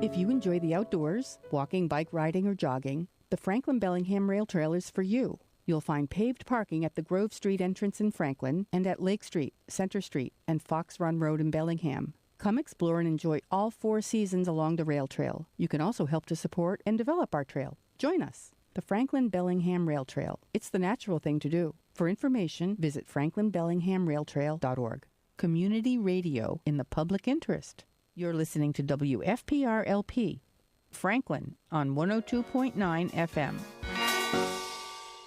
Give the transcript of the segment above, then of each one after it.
If you enjoy the outdoors, walking, bike riding, or jogging, the Franklin Bellingham Rail Trail is for you. You'll find paved parking at the Grove Street entrance in Franklin and at Lake Street, Center Street, and Fox Run Road in Bellingham. Come explore and enjoy all 4 seasons along the rail trail. You can also help to support and develop our trail. Join us, the Franklin Bellingham Rail Trail. It's the natural thing to do. For information, visit franklinbellinghamrailtrail.org. Community radio in the public interest. You're listening to WFPR-LP, Franklin on 102.9 FM.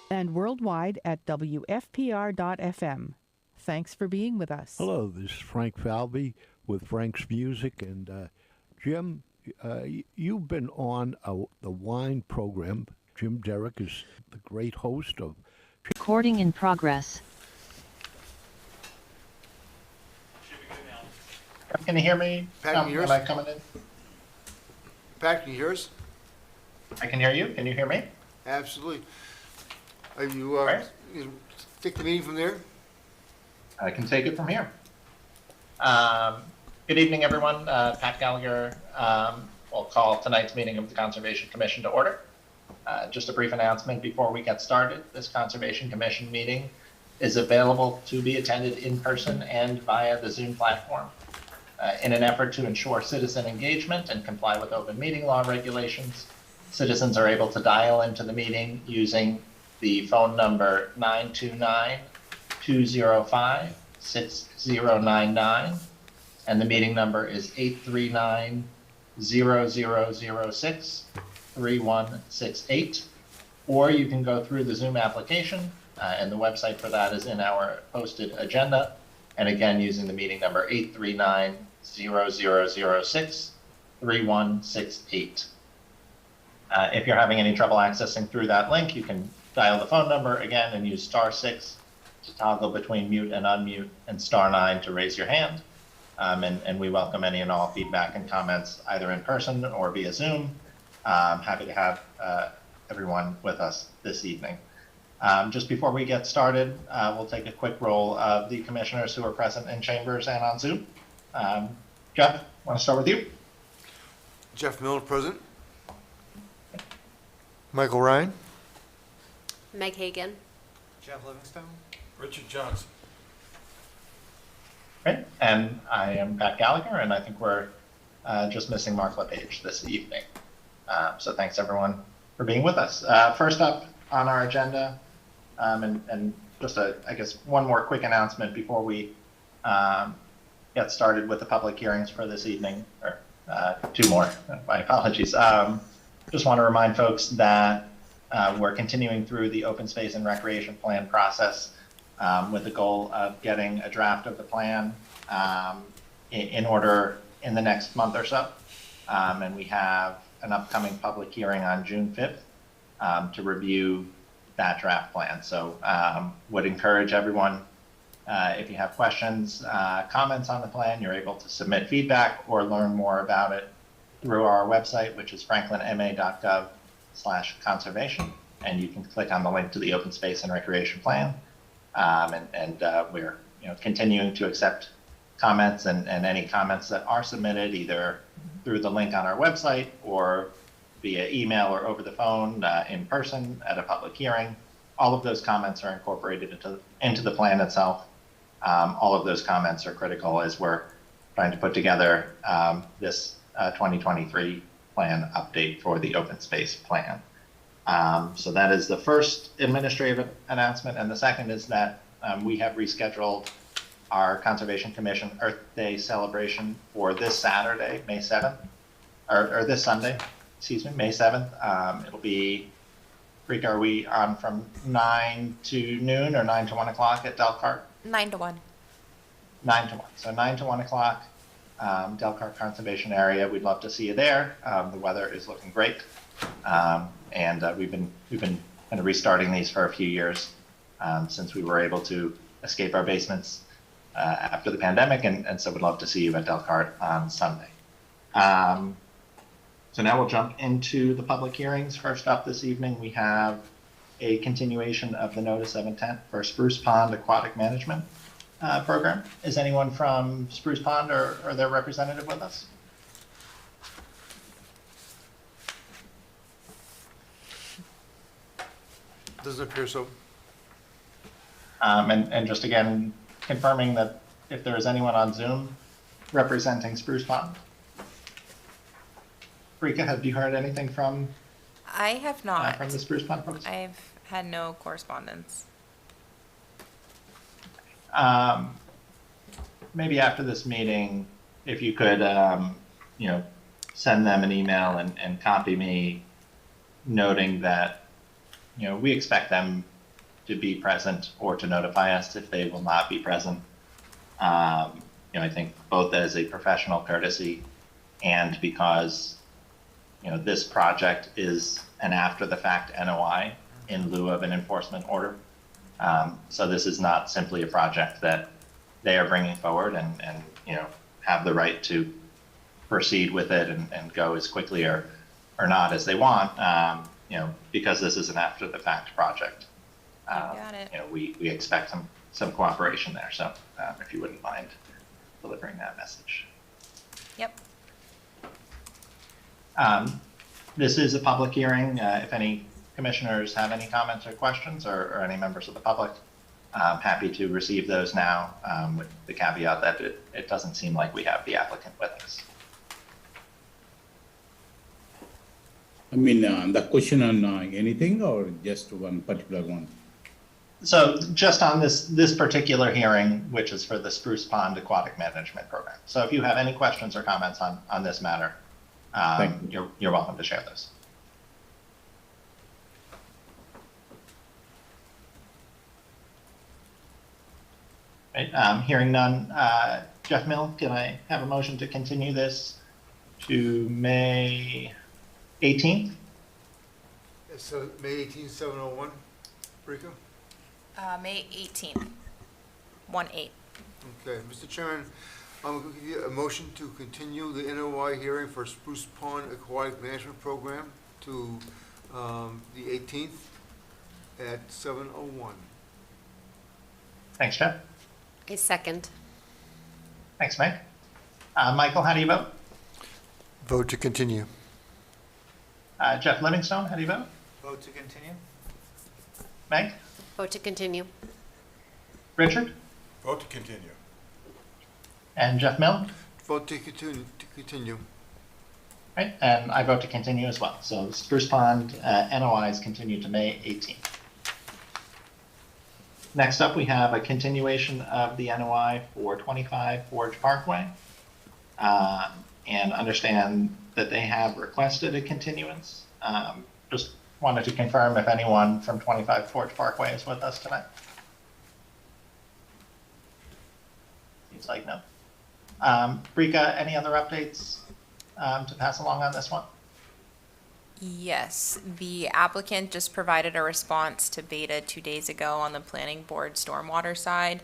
And worldwide at WFPR.FM. Thanks for being with us. Hello, this is Frank Falvey with Frank's Music. And Jim, you've been on the wine program. Jim Derrick is the great host of... Recording in progress. Can you hear me? Pat, can you hear us? Am I coming in? Pat, can you hear us? I can hear you. Can you hear me? Absolutely. Are you, Right. you take the meeting from there? I can take it from here. Good evening, everyone. Pat Gallagher will call tonight's meeting of the Conservation Commission to order. Just a brief announcement before we get started. This Conservation Commission meeting is available to be attended in person and via the Zoom platform. In an effort to ensure citizen engagement and comply with open meeting law regulations, citizens are able to dial into the meeting using the phone number 929-205-6099, and the meeting number is 839-0006-3168. Or you can go through the Zoom application, and the website for that is in our posted agenda. And again, using the meeting number 839-0006-3168. If you're having any trouble accessing through that link, you can dial the phone number again and use *6 to toggle between mute and unmute, and *9 to raise your hand. And we welcome any and all feedback and comments either in person or via Zoom. Happy to have everyone with us this evening. Just before we get started, we'll take a quick roll of the commissioners who are present in chambers and on Zoom. Jeff, want to start with you? Jeff Miller, present. Michael Ryan. Meg Hagan. Jeff Livingstone. Richard Johnson. Great. And I am Pat Gallagher, and I think we're just missing Mark LePage this evening. So thanks everyone for being with us. First up on our agenda, and just I guess one more quick announcement before we get started with the public hearings for this evening, or 2 more, my apologies. Just want to remind folks that we're continuing through the open space and recreation plan process with the goal of getting a draft of the plan in order in the next month or so. And we have an upcoming public hearing on June 5th to review that draft plan. So would encourage everyone, if you have questions, comments on the plan, you're able to submit feedback or learn more about it through our website, which is franklinma.gov/conservation. And you can click on the link to the open space and recreation plan. We're continuing to accept comments and any comments that are submitted either through the link on our website or via email or over the phone in person at a public hearing. All of those comments are incorporated into the plan itself. All of those comments are critical as we're trying to put together this 2023 plan update for the open space plan. So that is the first administrative announcement. And the second is that we have rescheduled our Conservation Commission Earth Day celebration for this Saturday, May 7th, or this Sunday, May 7th. It'll be, Rika, are we on from 9 to noon or 9 to 1 o'clock at Delcart? 9 to 1. 9 to 1. So 9 to 1 o'clock, Delcart Conservation Area. We'd love to see you there. The weather is looking great. And we've been kind of restarting these for a few years since we were able to escape our basements after the pandemic, and so we'd love to see you at Delcart on Sunday. So now we'll jump into the public hearings. First up this evening, we have a continuation of the notice of intent for Spruce Pond Aquatic Management Program. Is anyone from Spruce Pond or their representative with us? Doesn't appear so. And just again, confirming that if there is anyone on Zoom representing Spruce Pond. Rika, have you heard anything from I have not. from the Spruce Pond folks? I've had no correspondence. Maybe after this meeting, if you could, send them an email and copy me, noting that, we expect them to be present or to notify us if they will not be present. I think both as a professional courtesy and because, this project is an after-the-fact NOI in lieu of an enforcement order. So this is not simply a project that they are bringing forward and have the right to proceed with it and go as quickly or not as they want, because this is an after-the-fact project. Got it. We expect some cooperation there. So if you wouldn't mind delivering that message. Yep. This is a public hearing. If any commissioners have any comments or questions, or any members of the public, I'm happy to receive those now, with the caveat that it doesn't seem like we have the applicant with us. I mean, the question on anything or just one particular one? So just on this particular hearing, which is for the Spruce Pond Aquatic Management Program. So if you have any questions or comments on this matter, Thank you're welcome to share those. Right, hearing none, Jeff Mill, can I have a motion to continue this to May 18th? So May 18th, 7:01, Rika? May 18th, 1/8. Okay, Mr. Chairman, I'm going to give you a motion to continue the NOI hearing for Spruce Pond Aquatic Management Program to the 18th at 7:01. Thanks, Jeff. A second. Thanks, Meg. Michael, how do you vote? Vote to continue. Jeff Livingstone, how do you vote? Vote to continue? Meg? Vote to continue. Richard? Vote to continue. And Jeff Mill? Vote to continue. Right, and I vote to continue as well. So Spruce Pond NOI is continued to May 18th. Next up, we have a continuation of the NOI for 25 Forge Parkway. And understand that they have requested a continuance. Just wanted to confirm if anyone from 25 Forge Parkway is with us tonight. Seems like no. Rika, any other updates to pass along on this one? Yes, the applicant just provided a response to Beta 2 days ago on the planning board stormwater side.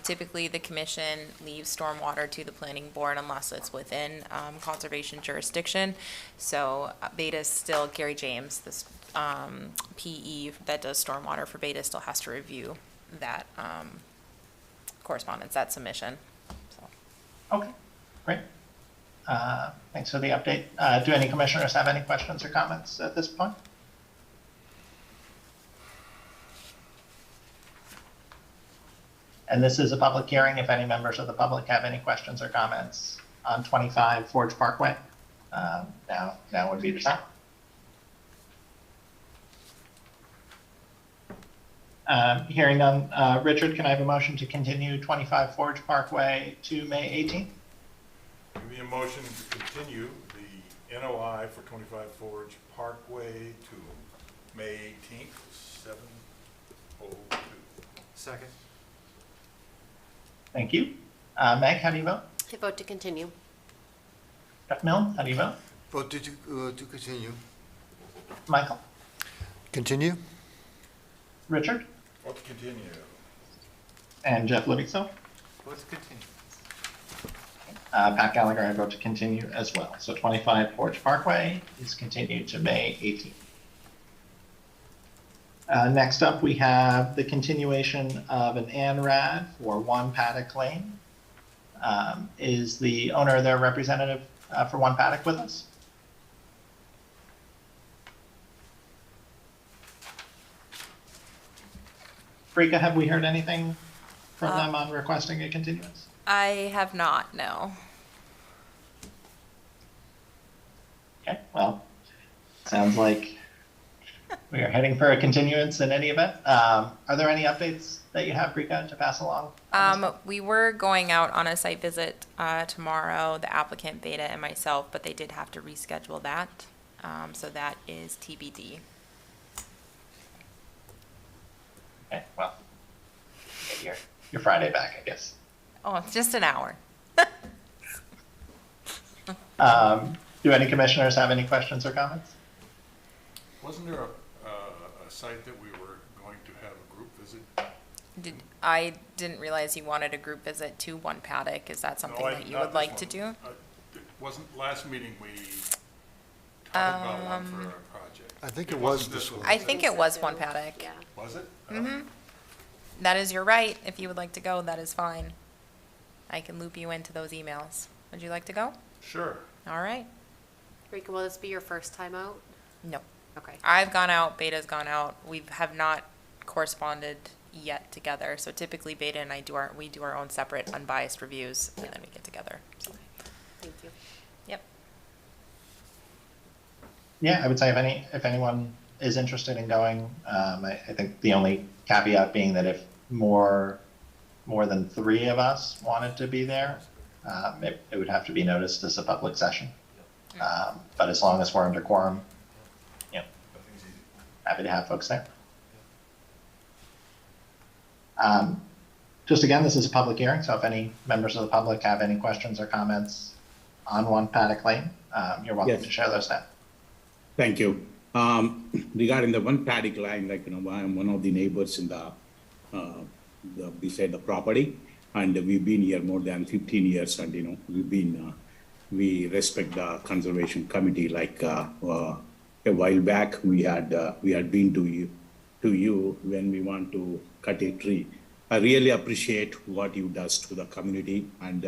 Typically, the commission leaves stormwater to the planning board unless it's within conservation jurisdiction. So Beta still, Gary James, this PE that does stormwater for Beta still has to review that correspondence, that submission. So. Okay, great. Thanks for the update. Do any commissioners have any questions or comments at this point? And this is a public hearing. If any members of the public have any questions or comments on 25 Forge Parkway, now would be the time. Hearing none, Richard, can I have a motion to continue 25 Forge Parkway to May 18th? Give me a motion to continue the NOI for 25 Forge Parkway to May 18th, 7:02. Second. Thank you. Meg, how do you vote? I vote to continue. Jeff Mill, how do you vote? Vote to continue. Michael? Continue. Richard? Vote to continue. And Jeff Livingstone? Vote to continue. Pat Gallagher, I vote to continue as well. So 25 Forge Parkway is continued to May 18th. Next up, we have the continuation of an ANRAD for 1 Paddock Lane. Is the owner or their representative for 1 Paddock with us? Brika, have we heard anything from them on requesting a continuance? I have not, no. Okay, well, sounds like we are heading for a continuance in any event. Are there any updates that you have, Brika, to pass along? We were going out on a site visit tomorrow, the applicant, Beta, and myself, but they did have to reschedule that. So that is TBD. Okay, well, get your Friday back, I guess. Oh, it's just an hour. Do any commissioners have any questions or comments? Wasn't there a site that we were going to have a group visit? I didn't realize you wanted a group visit to One Paddock. Is that something that you not would this like to one. do? It wasn't last meeting we talked about one for a project. I think it wasn't was this one. I think it was One Paddock. Yeah. Was it? That is your right. If you would like to go, that is fine. I can loop you into those emails. Would you like to go? Sure. All right. Rika, will this be your first time out? No. Okay. I've gone out, Beta's gone out. We have not corresponded yet together. So typically Beta and I do our own separate unbiased reviews and then we get together. So, Thank you. yep. Yeah, I would say if anyone is interested in going, I think the only caveat being that if more than 3 of us wanted to be there, it would have to be noticed as a public session. But as long as we're under quorum, Nothing's easy. happy to have folks there. Just again, this is a public hearing, so if any members of the public have any questions or comments on One Paddock Lane, you're welcome Yes. to share those now. Thank you. Regarding the One Paddock line, I'm one of the neighbors in the beside the property, and we've been here more than 15 years, and we respect the conservation committee. Like a while back, we had been to you when we want to cut a tree. I really appreciate what you does to the community, and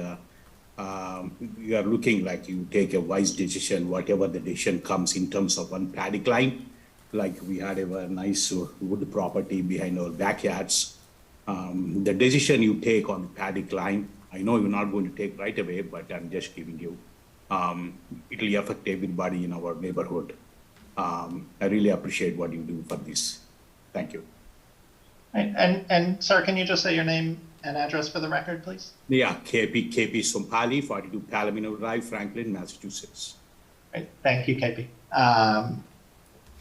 you are looking like you take a wise decision, whatever the decision comes in terms of One Paddock line. Like we had a nice wood property behind our backyards. The decision you take on the paddock line, I know you're not going to take right away, but I'm just giving you. It will affect everybody in our neighborhood. I really appreciate what you do for this. Thank you. And sir, can you just say your name and address for the record, please? Yeah, KP Sompali, 42 Palomino Drive, Franklin, Massachusetts. Great. Thank you, KP.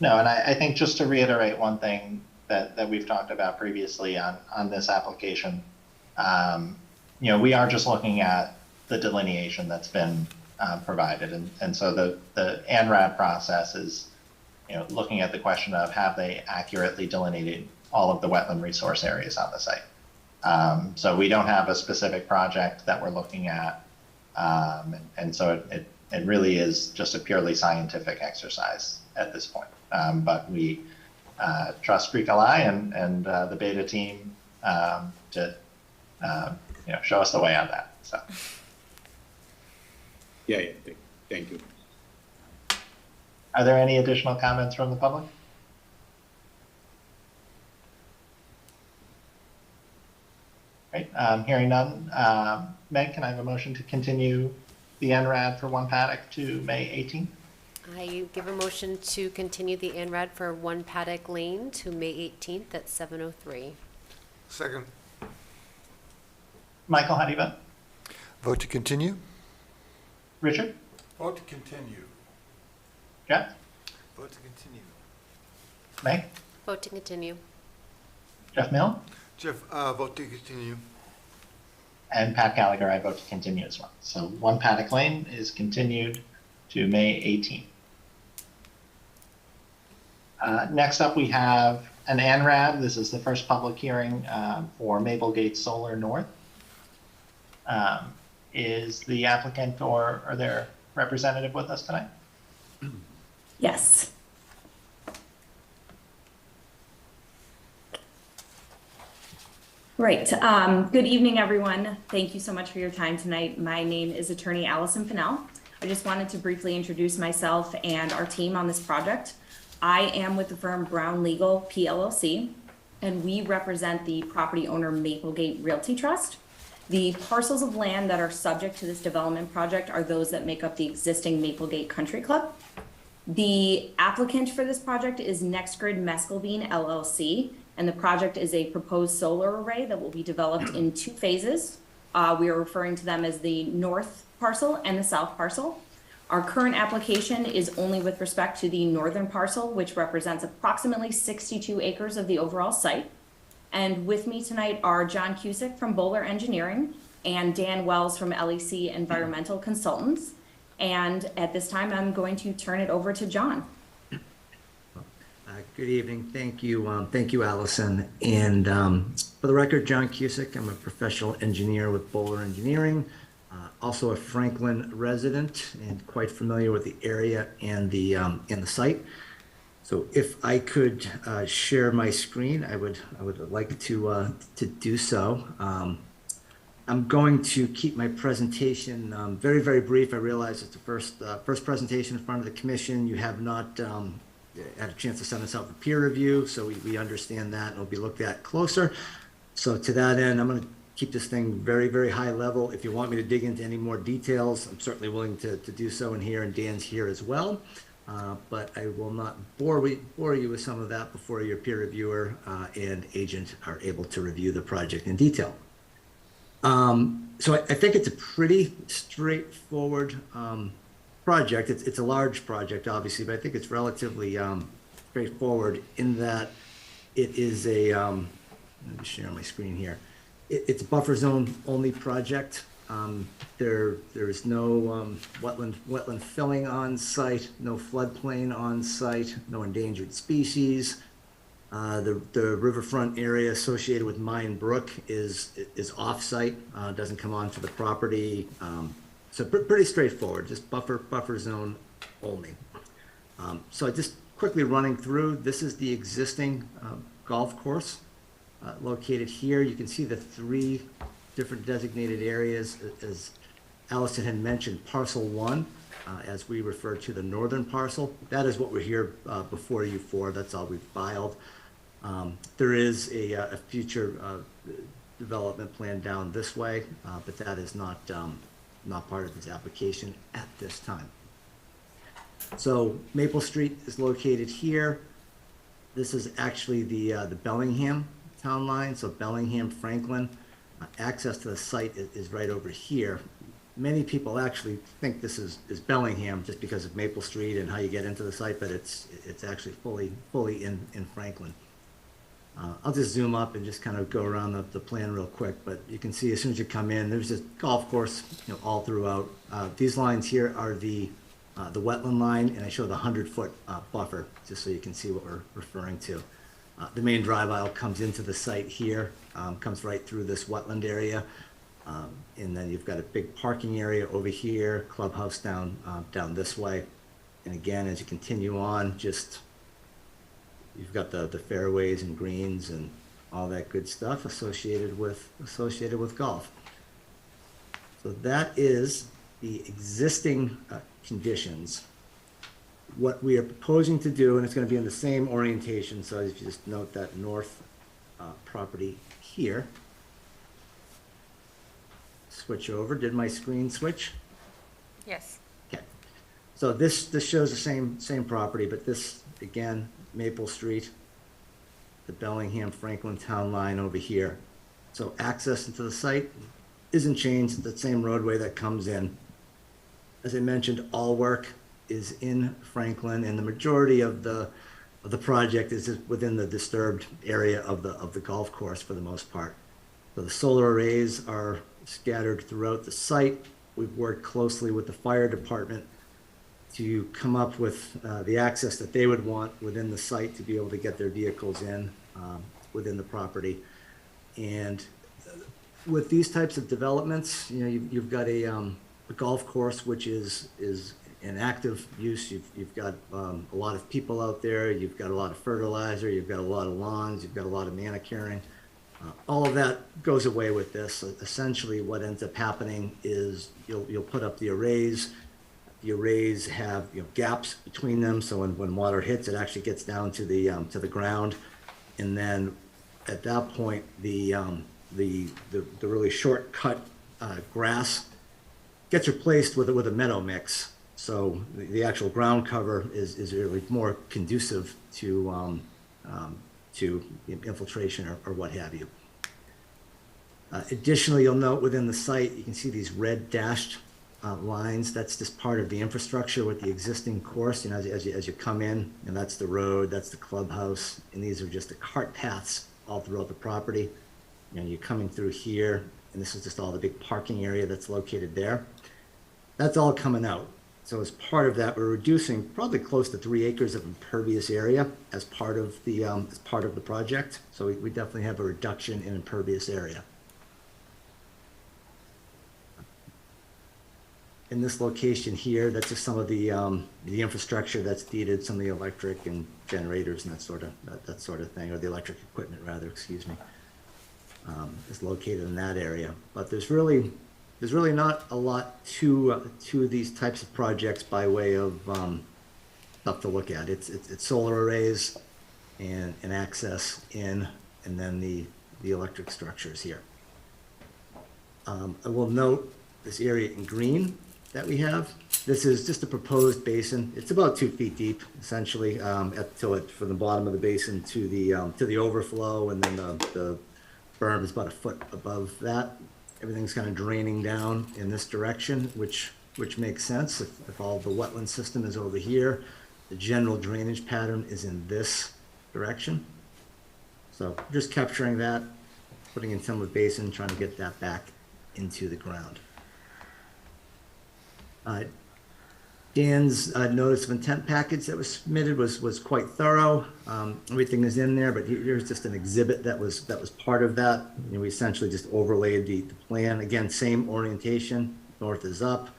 No, and I think just to reiterate one thing that we've talked about previously on this application, we are just looking at the delineation that's been provided. And so the ANRAD process is, looking at the question of have they accurately delineated all of the wetland resource areas on the site. So we don't have a specific project that we're looking at. And so it really is just a purely scientific exercise at this point. But we trust Greek Ally and the Beta team to show us the way on that. So. Yeah, thank you. Are there any additional comments from the public? Great. Hearing none. Meg, can I have a motion to continue the NRAD for One Paddock to May 18th? I give a motion to continue the ANRAD for One Paddock Lane to May 18th at 7:03. Second. Michael, how do you vote? Vote to continue? Richard? Vote to continue. Jeff? Vote to continue. Meg? Vote to continue. Jeff Mill? Jeff, vote to continue. And Pat Gallagher, I vote to continue as well. So One Paddock Lane is continued to May 18th. Next up, we have an ANRAD. This is the first public hearing for Maplegate Solar North. Is the applicant or their representative with us tonight? Yes. Right. Good evening, everyone. Thank you so much for your time tonight. My name is Attorney Allison Fennell. I just wanted to briefly introduce myself and our team on this project. I am with the firm Brown Legal PLLC. and we represent the property owner Maplegate Realty Trust. The parcels of land that are subject to this development project are those that make up the existing Maplegate Country Club. The applicant for this project is NextGrid Meskelbean LLC, and the project is a proposed solar array that will be developed in 2 phases. We are referring to them as the north parcel and the south parcel. Our current application is only with respect to the northern parcel, which represents approximately 62 acres of the overall site. And with me tonight are John Cusick from Bowler Engineering and Dan Wells from LEC Environmental Consultants. And at this time, I'm going to turn it over to John. Good evening. Thank you, Allison. And for the record, John Cusick. I'm a professional engineer with Bowler Engineering, also a Franklin resident and quite familiar with the area and the site. So if I could share my screen, I would like to do so. I'm going to keep my presentation very, very brief. I realize it's the first presentation in front of the commission. You have not had a chance to send us out for peer review, so we understand that and it'll be looked at closer. So to that end, I'm going to keep this thing very, very high level. If you want me to dig into any more details, I'm certainly willing to do so in here, and Dan's here as well. But I will not bore you with some of that before your peer reviewer and agent are able to review the project in detail. So I think it's a pretty straightforward project. It's a large project, obviously, but I think it's relatively straightforward in that it is a, let me share my screen here. It's a buffer zone only project. There is no wetland filling on site, no floodplain on site, no endangered species. The riverfront area associated with Mine Brook is off site, doesn't come onto the property. So pretty straightforward, just buffer zone only. So just quickly running through, this is the existing golf course located here. You can see the 3 different designated areas. As Allison had mentioned, parcel 1, as we refer to the northern parcel, that is what we're here before you for. That's all we've filed. There is a future development plan down this way, but that is not part of this application at this time. So Maple Street is located here. This is actually the Bellingham town line, so Bellingham, Franklin. Access to the site is right over here. Many people actually think this is Bellingham just because of Maple Street and how you get into the site, but it's actually fully in Franklin. I'll just zoom up and just kind of go around the plan real quick, but you can see as soon as you come in, there's this golf course, all throughout. These lines here are the wetland line, and I show the 100-foot buffer, just so you can see what we're referring to. The main drive aisle comes into the site here, comes right through this wetland area, and then you've got a big parking area over here, clubhouse down this way, and again, as you continue on, just you've got the fairways and greens and all that good stuff associated with golf. So that is the existing conditions. What we are proposing to do, and it's going to be in the same orientation, so if you just note that north property here. Switch over. Did my screen switch? Yes. Okay. So this shows the same property, but this again, Maple Street, the Bellingham Franklin town line over here. So access into the site isn't changed. It's the same roadway that comes in. As I mentioned, all work is in Franklin, and the majority of the project is within the disturbed area of the golf course for the most part. So the solar arrays are scattered throughout the site. We've worked closely with the fire department to come up with the access that they would want within the site to be able to get their vehicles in within the property. And with these types of developments, you've got a golf course which is in active use. You've got a lot of people out there. You've got a lot of fertilizer. You've got a lot of lawns. You've got a lot of manicuring. All of that goes away with this. Essentially, what ends up happening is you'll put up the arrays. The arrays have gaps between them, so when water hits, it actually gets down to the ground, and then at that point, the really short cut grass gets replaced with a meadow mix. So the actual ground cover is really more conducive to infiltration or what have you. Additionally, you'll note within the site, you can see these red dashed lines. That's just part of the infrastructure with the existing course. You know, as you come in, and that's the road, that's the clubhouse, and these are just the cart paths all throughout the property. You know, you're coming through here, and this is just all the big parking area that's located there. That's all coming out. So as part of that, we're reducing probably close to 3 acres of impervious area as part of the project. So we definitely have a reduction in impervious area. In this location here, that's just some of the infrastructure that's needed, some of the electric and generators and that sort of thing, or the electric equipment rather, excuse me, is located in that area. But there's really not a lot to these types of projects by way of stuff to look at. It's solar arrays and access in, and then the electric structures here. I will note this area in green that we have. This is just a proposed basin. It's about 2 feet deep, essentially, from the bottom of the basin to the overflow, and then the berm is about a foot above that. Everything's kind of draining down in this direction, which makes sense. If all the wetland system is over here, the general drainage pattern is in this direction. So just capturing that, putting in some of the basin, trying to get that back into the ground. Dan's notice of intent package that was submitted was quite thorough. Everything is in there, but here's just an exhibit that was part of that. You know, we essentially just overlaid the plan. Again, same orientation. North is up.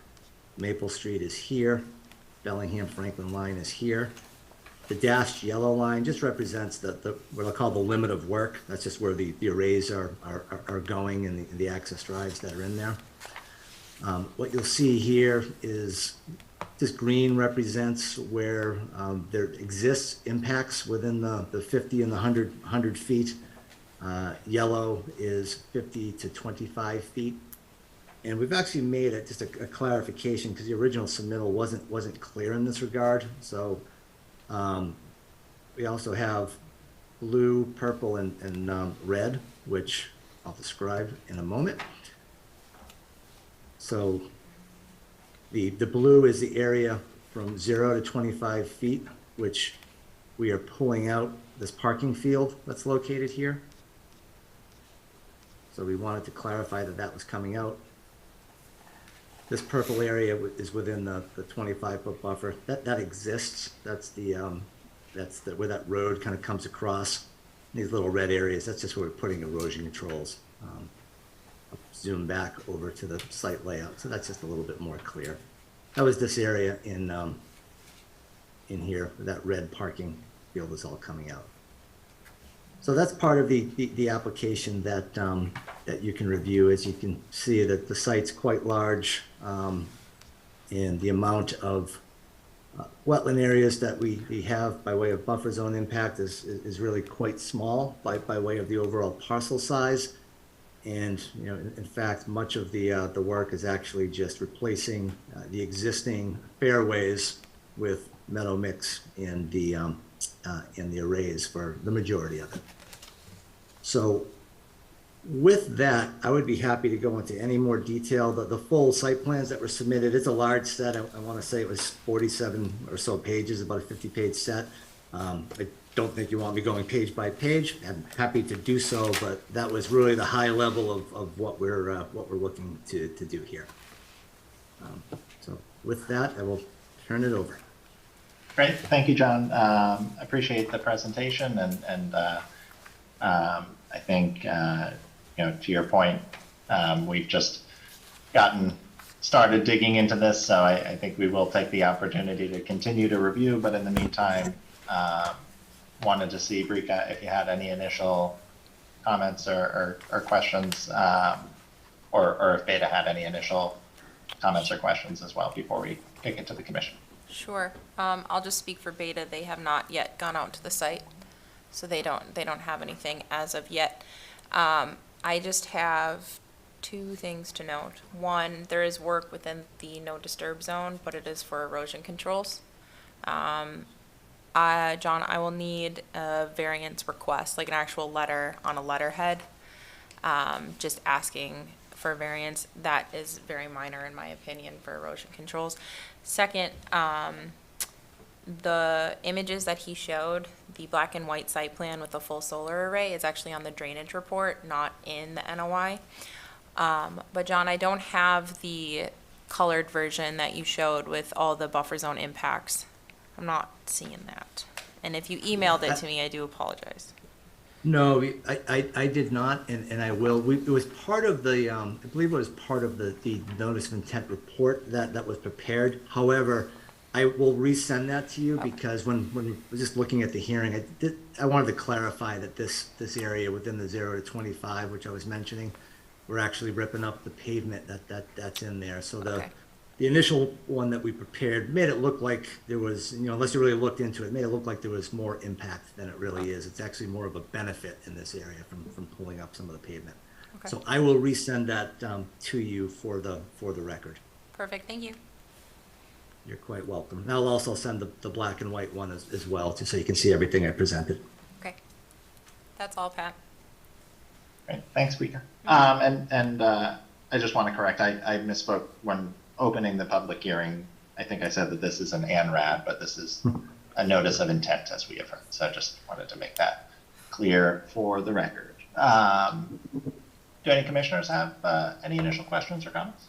Maple Street is here. Bellingham Franklin line is here. The dashed yellow line just represents the what I'll call the limit of work. That's just where the arrays are going, and the access drives that are in there. What you'll see here is this green represents where there exists impacts within the 50 and the 100 feet. Yellow is 50 to 25 feet. And we've actually made it just a clarification because the original submittal wasn't clear in this regard. So we also have blue, purple, and red, which I'll describe in a moment. So the blue is the area from 0 to 25 feet, which we are pulling out this parking field that's located here. So we wanted to clarify that was coming out. This purple area is within the 25-foot buffer. That exists. That's where that road kind of comes across. These little red areas, that's just where we're putting erosion controls. Zoom back over to the site layout, so that's just a little bit more clear. That was this area in here. That red parking field is all coming out. So that's part of the application that that you can review. As you can see, that the site's quite large, and the amount of wetland areas that we have by way of buffer zone impact is really quite small by way of the overall parcel size. And you know, in fact, much of the work is actually just replacing the existing fairways with meadow mix in the arrays for the majority of it. So with that, I would be happy to go into any more detail. The full site plans that were submitted, it's a large set. I want to say it was 47 or so pages, about a 50-page set. I don't think you want me going page by page. I'm happy to do so, but that was really the high level of what we're looking to do here. So with that, I will turn it over. Great, thank you, John. Appreciate the presentation, and I think you know, to your point, we've just gotten started digging into this, so I think we will take the opportunity to continue to review. But in the meantime, wanted to see, Brika, if you had any initial comments or questions, or if Beta had any initial comments or questions as well before we take it to the commission. Sure. I'll just speak for Beta. They have not yet gone out to the site. So they don't have anything as of yet. I just have two things to note. One, there is work within the no disturb zone, but it is for erosion controls. John, I will need a variance request, like an actual letter on a letterhead, just asking for variance. That is very minor in my opinion for erosion controls. Second, the images that he showed, the black and white site plan with the full solar array, is actually on the drainage report, not in the NOI. But John, I don't have the colored version that you showed with all the buffer zone impacts. I'm not seeing that. And if you emailed it to me, I do apologize. No, I did not, and I will. It was part of the, I believe it was part of the notice of intent report that was prepared. However, I will resend that to you because when we were just looking at the hearing, I wanted to clarify that this area within the 0 to 25, which I was mentioning, we're actually ripping up the pavement that's in there. So the initial one that we prepared made it look like there was, unless you really looked into it, made it look like there was more impact than it really is. It's actually more of a benefit in this area from pulling up some of the pavement. Okay. So I will resend that to you for the record. Perfect, thank you. You're quite welcome. And I'll also send the black and white one as well, just so you can see everything I presented. Okay. That's all, Pat. Great, thanks, Speaker. I just want to correct, I misspoke when opening the public hearing. I think I said that this is an ANRAD, but this is a notice of intent, as we have heard. So I just wanted to make that clear for the record. Do any commissioners have any initial questions or comments?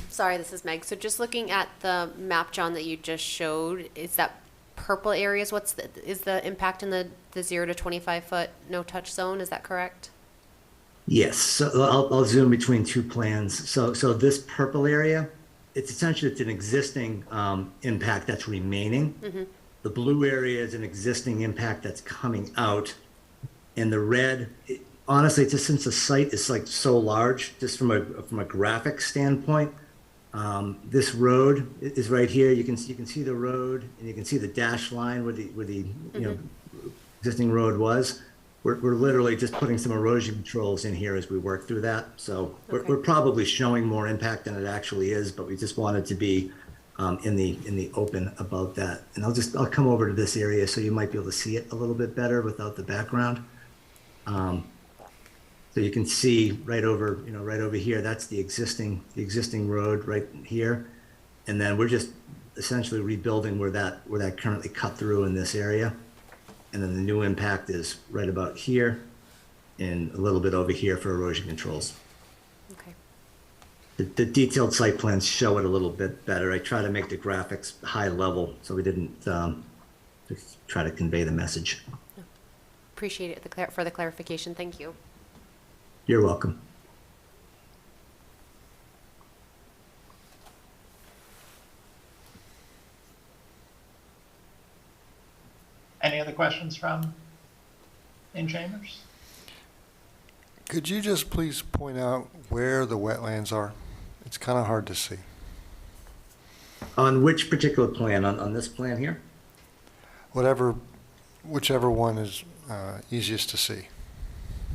Sorry, this is Meg. So just looking at the map, John, that you just showed, is that purple areas, is the impact in the 0 to 25 foot no touch zone? Is that correct? Yes. So I'll zoom between two plans. So this purple area, it's an existing impact that's remaining. Mm-hmm. The blue area is an existing impact that's coming out, and the red. Honestly, just since the site is like so large, just from a graphic standpoint, this road is right here. You can see the road, and you can see the dash line where the existing road was. We're literally just putting some erosion controls in here as we work through that. So we're probably showing more impact than it actually is, but we just wanted to be in the open about that. And I'll come over to this area so you might be able to see it a little bit better without the background. So you can see right over here, that's the existing road right here. And then we're just essentially rebuilding where that currently cut through in this area. And then the new impact is right about here and a little bit over here for erosion controls. Okay. The detailed site plans show it a little bit better. I try to make the graphics high level so we didn't just try to convey the message. Appreciate it for the clarification. Thank you. You're welcome. Any other questions from in chambers? Could you just please point out where the wetlands are? It's kind of hard to see. On which particular plan? On this plan here? Whichever one is easiest to see.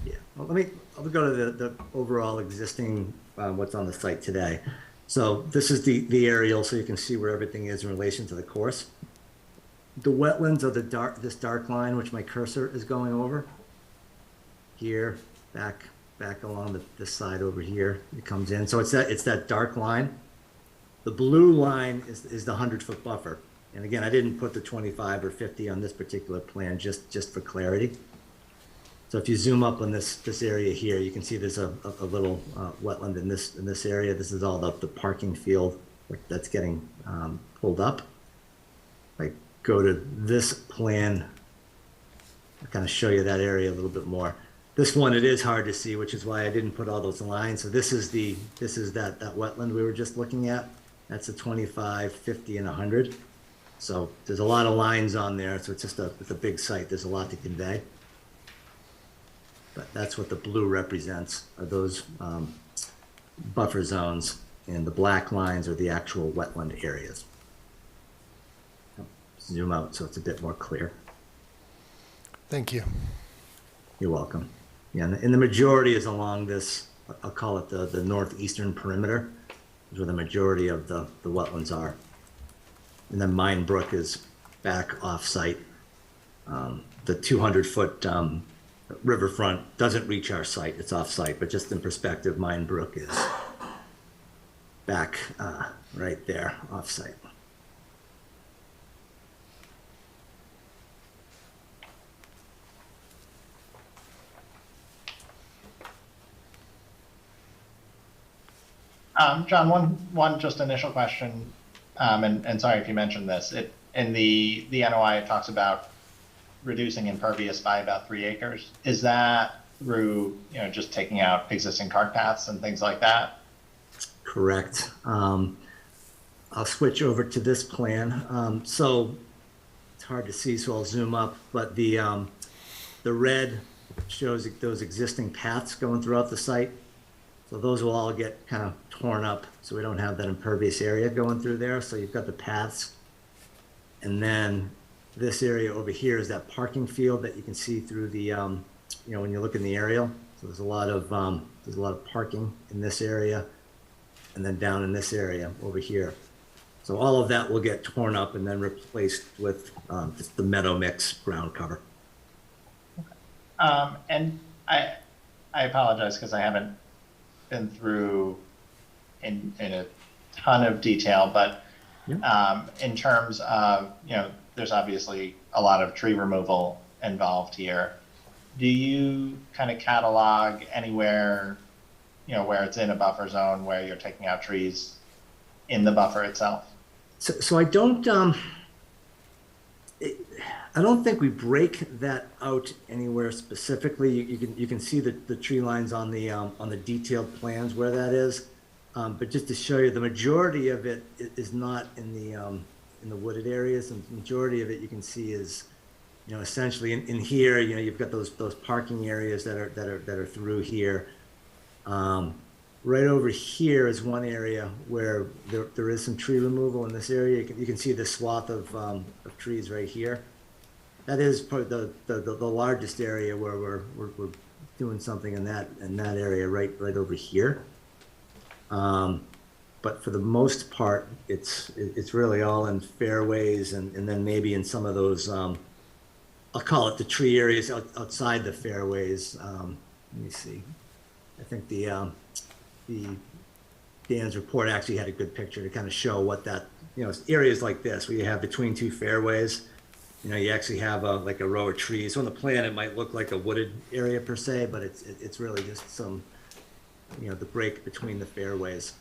Yeah. Well, I'll go to the overall existing what's on the site today. So this is the aerial, so you can see where everything is in relation to the course. The wetlands are this dark line, which my cursor is going over. Here, back along this side over here, it comes in. So it's that dark line. The blue line is the 100-foot buffer. And again, I didn't put the 25 or 50 on this particular plan just for clarity. So if you zoom up on this area here, you can see there's a little wetland in this area. This is all the parking field that's getting pulled up. If I go to this plan, I'll kind of show you that area a little bit more. This one, it is hard to see, which is why I didn't put all those lines. So this is that wetland we were just looking at. That's a 25, 50, and 100. So there's a lot of lines on there. So it's a big site. There's a lot to convey. But that's what the blue represents, are those buffer zones, and the black lines are the actual wetland areas. Zoom out so it's a bit more clear. Thank you. You're welcome. Yeah, and the majority is along this, I'll call it the northeastern perimeter, is where the majority of the wetlands are. And then Mine Brook is back off-site. The 200-foot riverfront doesn't reach our site, it's off-site, but just in perspective, Mine Brook is back right there, off-site. John, one just initial question, and sorry if you mentioned this. In the NOI, it talks about reducing impervious by about 3 acres. Is that through, just taking out existing cart paths and things like that? Correct. I'll switch over to this plan. So it's hard to see, so I'll zoom up, but the red shows those existing paths going throughout the site. So those will all get kind of torn up, so we don't have that impervious area going through there. So you've got the paths. And then this area over here is that parking field that you can see through the, when you look in the aerial. So there's a lot of parking in this area, and then down in this area over here. So all of that will get torn up and then replaced with just the meadow mix ground cover. And I apologize because I haven't been through in a ton of detail, but in terms of, there's obviously a lot of tree removal involved here. Do you kind of catalog anywhere, where it's in a buffer zone, where you're taking out trees in the buffer itself? So I don't think we break that out anywhere specifically. You can see the tree lines on the detailed plans where that is, but just to show you, the majority of it is not in the wooded areas. And the majority of it you can see is, essentially in here. You've got those parking areas that are through here. Right over here is one area where there is some tree removal in this area. You can see the swath of trees right here. That is probably the largest area where we're doing something in that area right over here. But for the most part, it's really all in fairways and then maybe in some of those, I'll call it the tree areas outside the fairways. Let me see. I think the Dan's report actually had a good picture to kind of show what that, areas like this where you have between two fairways. You actually have like a row of trees. So on the plan, it might look like a wooded area per se, but it's really just some, the break between the fairways.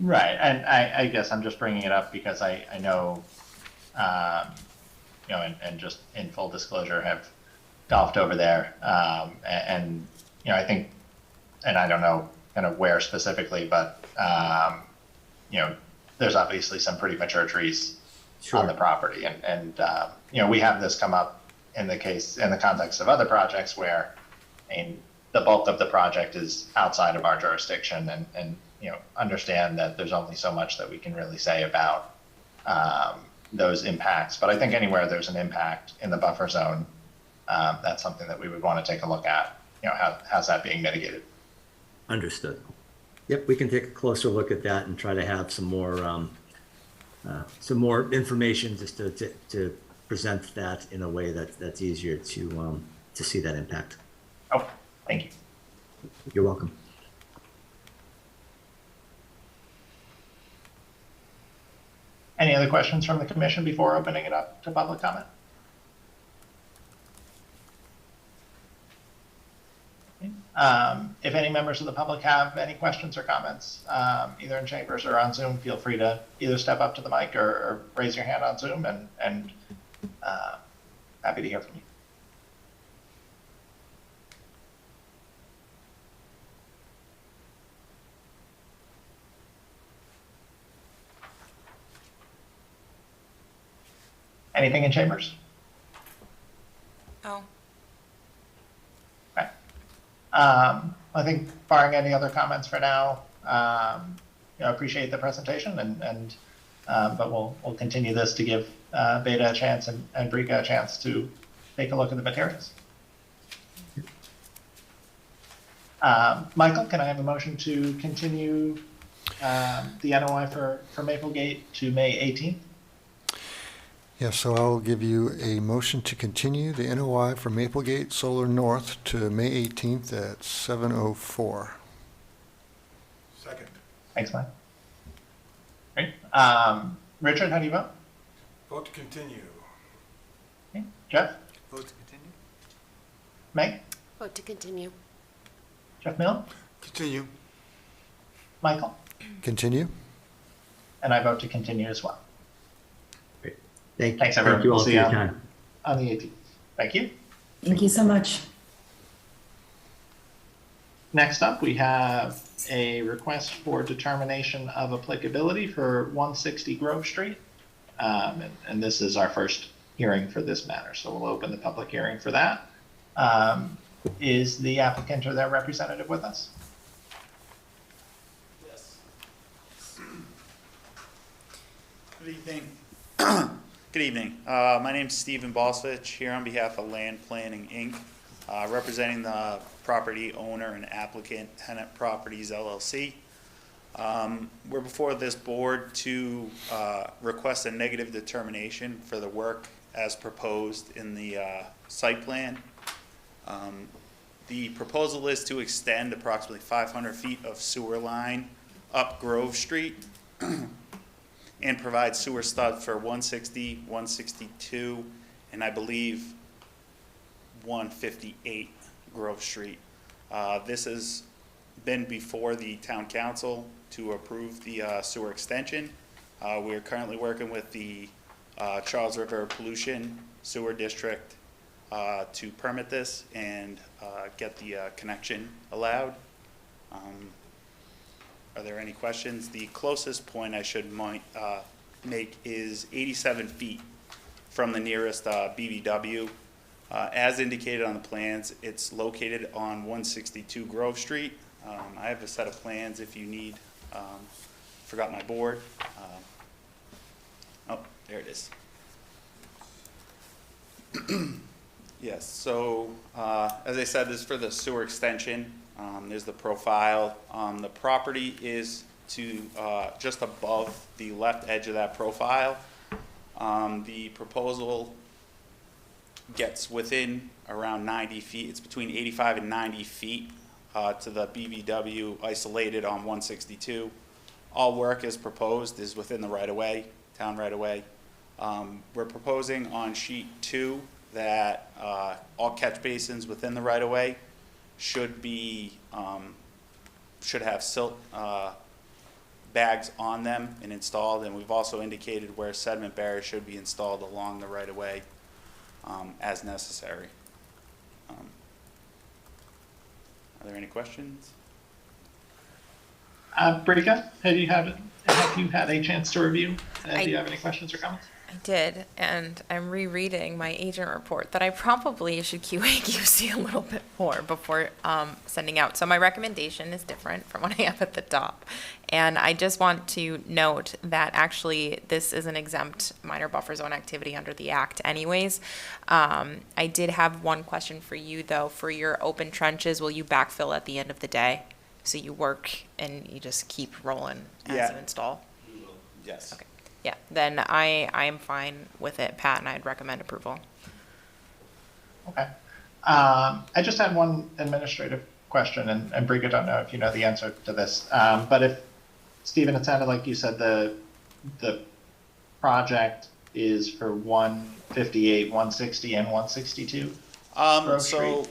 Right, and I guess I'm just bringing it up because I know, and just in full disclosure, have golfed over there, and I think, and I don't know kind of where specifically, but there's obviously some pretty mature trees on the property, and we have this come up in the context of other projects where, the bulk of the project is outside of our jurisdiction, and understand that there's only so much that we can really say about those impacts. But I think anywhere there's an impact in the buffer zone, that's something that we would want to take a look at. How's that being mitigated? Understood. Yep, we can take a closer look at that and try to have some more information just to present that in a way that's easier to see that impact. Oh, thank you. You're welcome. Any other questions from the commission before opening it up to public comment? If any members of the public have any questions or comments, either in chambers or on Zoom, feel free to either step up to the mic or raise your hand on Zoom, and happy to hear from you. Anything in chambers? Oh. Okay. I think barring any other comments for now, appreciate the presentation but we'll continue this to give Beta a chance and Brika a chance to take a look at the materials. Michael, can I have a motion to continue the NOI for Maplegate to May 18th? Yes, so I'll give you a motion to continue the NOI for Maplegate Solar North to May 18th at 7:04. Second. Thanks, Mike. Great. Richard, how do you vote? Vote to continue. Okay. Jeff? Vote to continue? Meg? Vote to continue. Jeff Mill? Continue. Michael? Continue? And I vote to continue as well. Thanks, everyone. Thank you all We'll for see your you time. on the 18th. Thank you. Thank you so much. Next up, we have a request for determination of applicability for 160 Grove Street. And this is our first hearing for this matter, so we'll open the public hearing for that. Is the applicant or their representative with us? Yes. Good evening. Good evening. My name is Stephen Bosvich, here on behalf of Land Planning, Inc., representing the property owner and applicant Tenant Properties, LLC. We're before this board to request a negative determination for the work as proposed in the site plan. The proposal is to extend approximately 500 feet of sewer line up Grove Street and provide sewer stud for 160, 162, and I believe 158 Grove Street. This has been before the town council to approve the sewer extension. We are currently working with the Charles River Pollution Sewer District to permit this and get the connection allowed. Are there any questions? The closest point I should make is 87 feet from the nearest BBW. As indicated on the plans, it's located on 162 Grove Street. I have a set of plans if you need. Forgot my board. Oh, there it is. Yes, so as I said, this is for the sewer extension. There's the profile. The property is to just above the left edge of that profile. The proposal gets within around 90 feet. It's between 85 and 90 feet to the BVW isolated on 162. All work as proposed is within the right-of-way, town right-of-way. We're proposing on sheet 2 that all catch basins within the right-of-way should be should have silt bags on them and installed, and we've also indicated where sediment barriers should be installed along the right-of-way as necessary. Are there any questions? Brika, have you had a chance to review? Do you have any questions or comments? I did, and I'm rereading my agent report that I probably should QA/QC a little bit more before sending out. So my recommendation is different from what I have at the top. And I just want to note that actually this is an exempt minor buffer zone activity under the Act anyways. I did have one question for you though. For your open trenches, will you backfill at the end of the day? So you work and you just keep rolling as you install? Yes. Okay. Yeah, then I am fine with it, Pat, and I'd recommend approval. Okay. I just had one administrative question, and Brika, don't know if you know the answer to this, but if, Stephen, it sounded like you said the project is for 158, 160, and 162? So,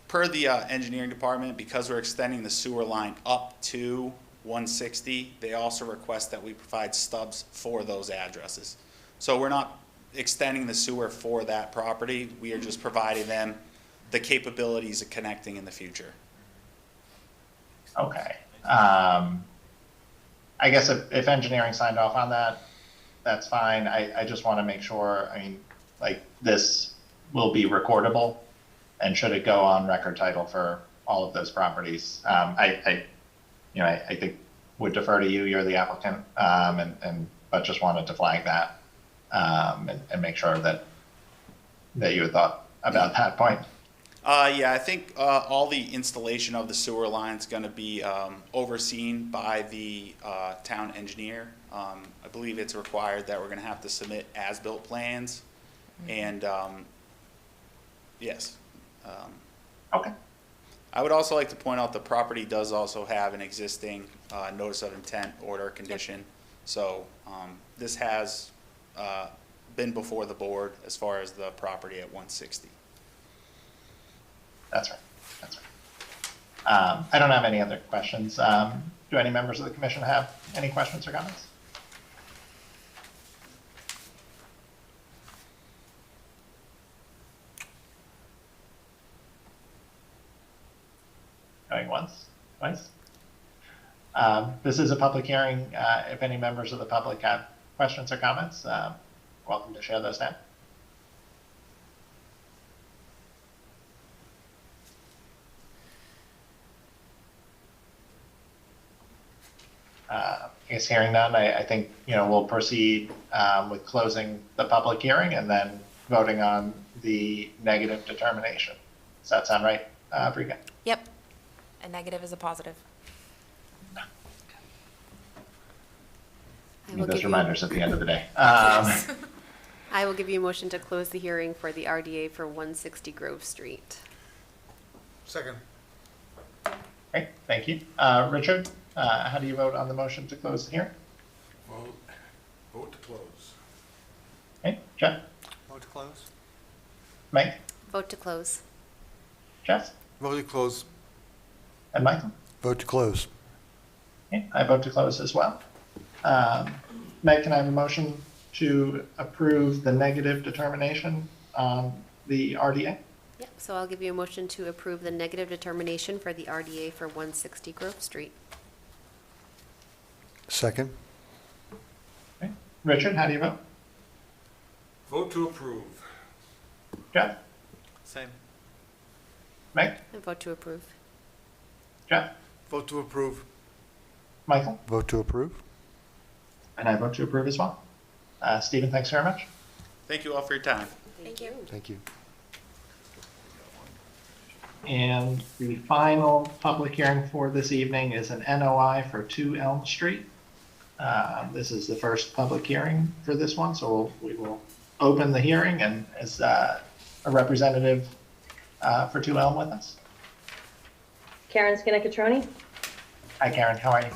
per the engineering department, because we're extending the sewer line up to 160, they also request that we provide stubs for those addresses. So we're not extending the sewer for that property, we are just providing them the capabilities of connecting in the future. Okay. I guess if engineering signed off on that, that's fine. I just want to make sure, I mean, like, this will be recordable, and should it go on record title for all of those properties. I think would defer to you. You're the applicant, but just wanted to flag that and make sure that you had thought about that point. Yeah, I think all the installation of the sewer line is going to be overseen by the town engineer. I believe it's required that we're going to have to submit as-built plans, and yes. Okay. I would also like to point out the property does also have an existing notice of intent order condition. So this has been before the board as far as the property at 160. That's right. That's right. I don't have any other questions. Do any members of the commission have any questions or comments? Going once, twice. This is a public hearing. If any members of the public have questions or comments, welcome to share those now. I guess hearing none, I think, we'll proceed with closing the public hearing and then voting on the negative determination. Does that sound right, Brika? Yep. A negative is a positive. I need those reminders at the end of the day. I will give you a motion to close the hearing for the RDA for 160 Grove Street. Second. Great, thank you. Richard, how do you vote on the motion to close the hearing? Vote to close. Okay, Jeff? Vote to close. Meg? Vote to close. Jess? Vote to close. And Michael? Vote to close. Okay, I vote to close as well. Meg, can I have a motion to approve the negative determination on the RDA? Yep, so I'll give you a motion to approve the negative determination for the RDA for 160 Grove Street. Second. Okay. Richard, how do you vote? Vote to approve. Jeff? Same. Meg? And vote to approve. Jeff? Vote to approve. Michael? Vote to approve. And I vote to approve as well. Stephen, thanks very much. Thank you all for your time. Thank you. Thank you. And the final public hearing for this evening is an NOI for 2 Elm Street. This is the first public hearing for this one, so we will open the hearing, and is a representative for 2 Elm with us. Karen Skinner-Catroni. Hi, Karen. How are you?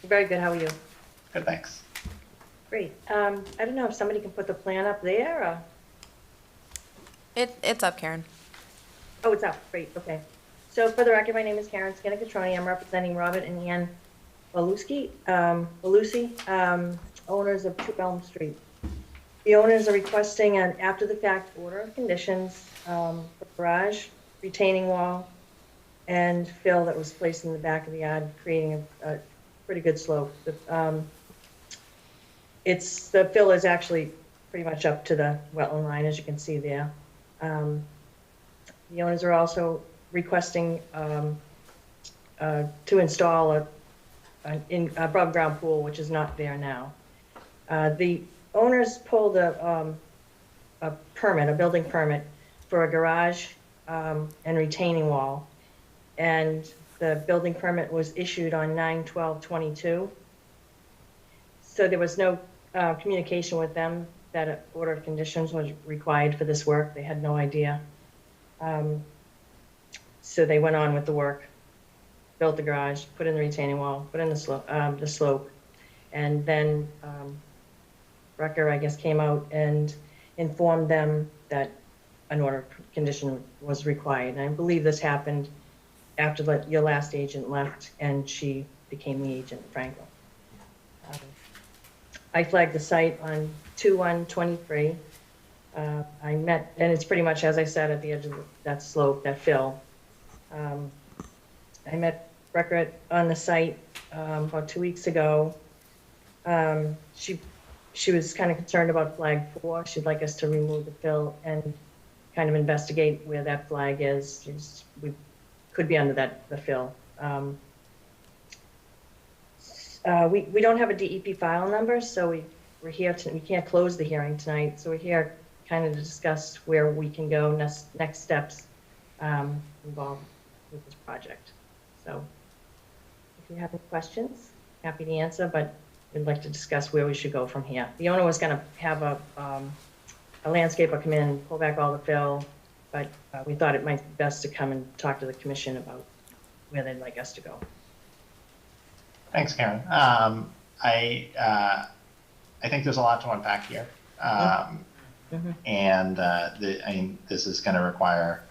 Very good. How are you? Good, thanks. Great. I don't know if somebody can put the plan up there or... It's up, Karen. Oh, it's up. Great. Okay. So for the record, my name is Karen Skinner-Catroni. I'm representing Robert and Ann Belusi, owners of 2 Elm Street. The owners are requesting an after-the-fact order of conditions for garage, retaining wall, and fill that was placed in the back of the yard, creating a pretty good slope. The fill is actually pretty much up to the wetland line, as you can see there. The owners are also requesting to install an above-ground pool, which is not there now. The owners pulled a permit, a building permit, for a garage and retaining wall, and the building permit was issued on 9/12/22. So there was no communication with them that an order of conditions was required for this work. They had no idea. So they went on with the work, built the garage, put in the retaining wall, put in the slope, and then Rucker, I guess, came out and informed them that an order of condition was required. And I believe this happened after your last agent left and she became the agent, Franklin. I flagged the site on 2/1/23. I met, and it's pretty much, as I said, at the edge of that slope, that fill. I met Rucker on the site about 2 weeks ago. She was kind of concerned about flag 4. She'd like us to remove the fill and kind of investigate where that flag is. We could be under the fill. We don't have a DEP file number, so we're here, we can't close the hearing tonight, so we're here kind of to discuss where we can go, next steps involved with this project. So if you have any questions, happy to answer, but we'd like to discuss where we should go from here. The owner was going to have a landscaper come in and pull back all the fill, but we thought it might be best to come and talk to the commission about where they'd like us to go. Thanks, Karen. I think there's a lot to unpack here. And I mean, this is going to require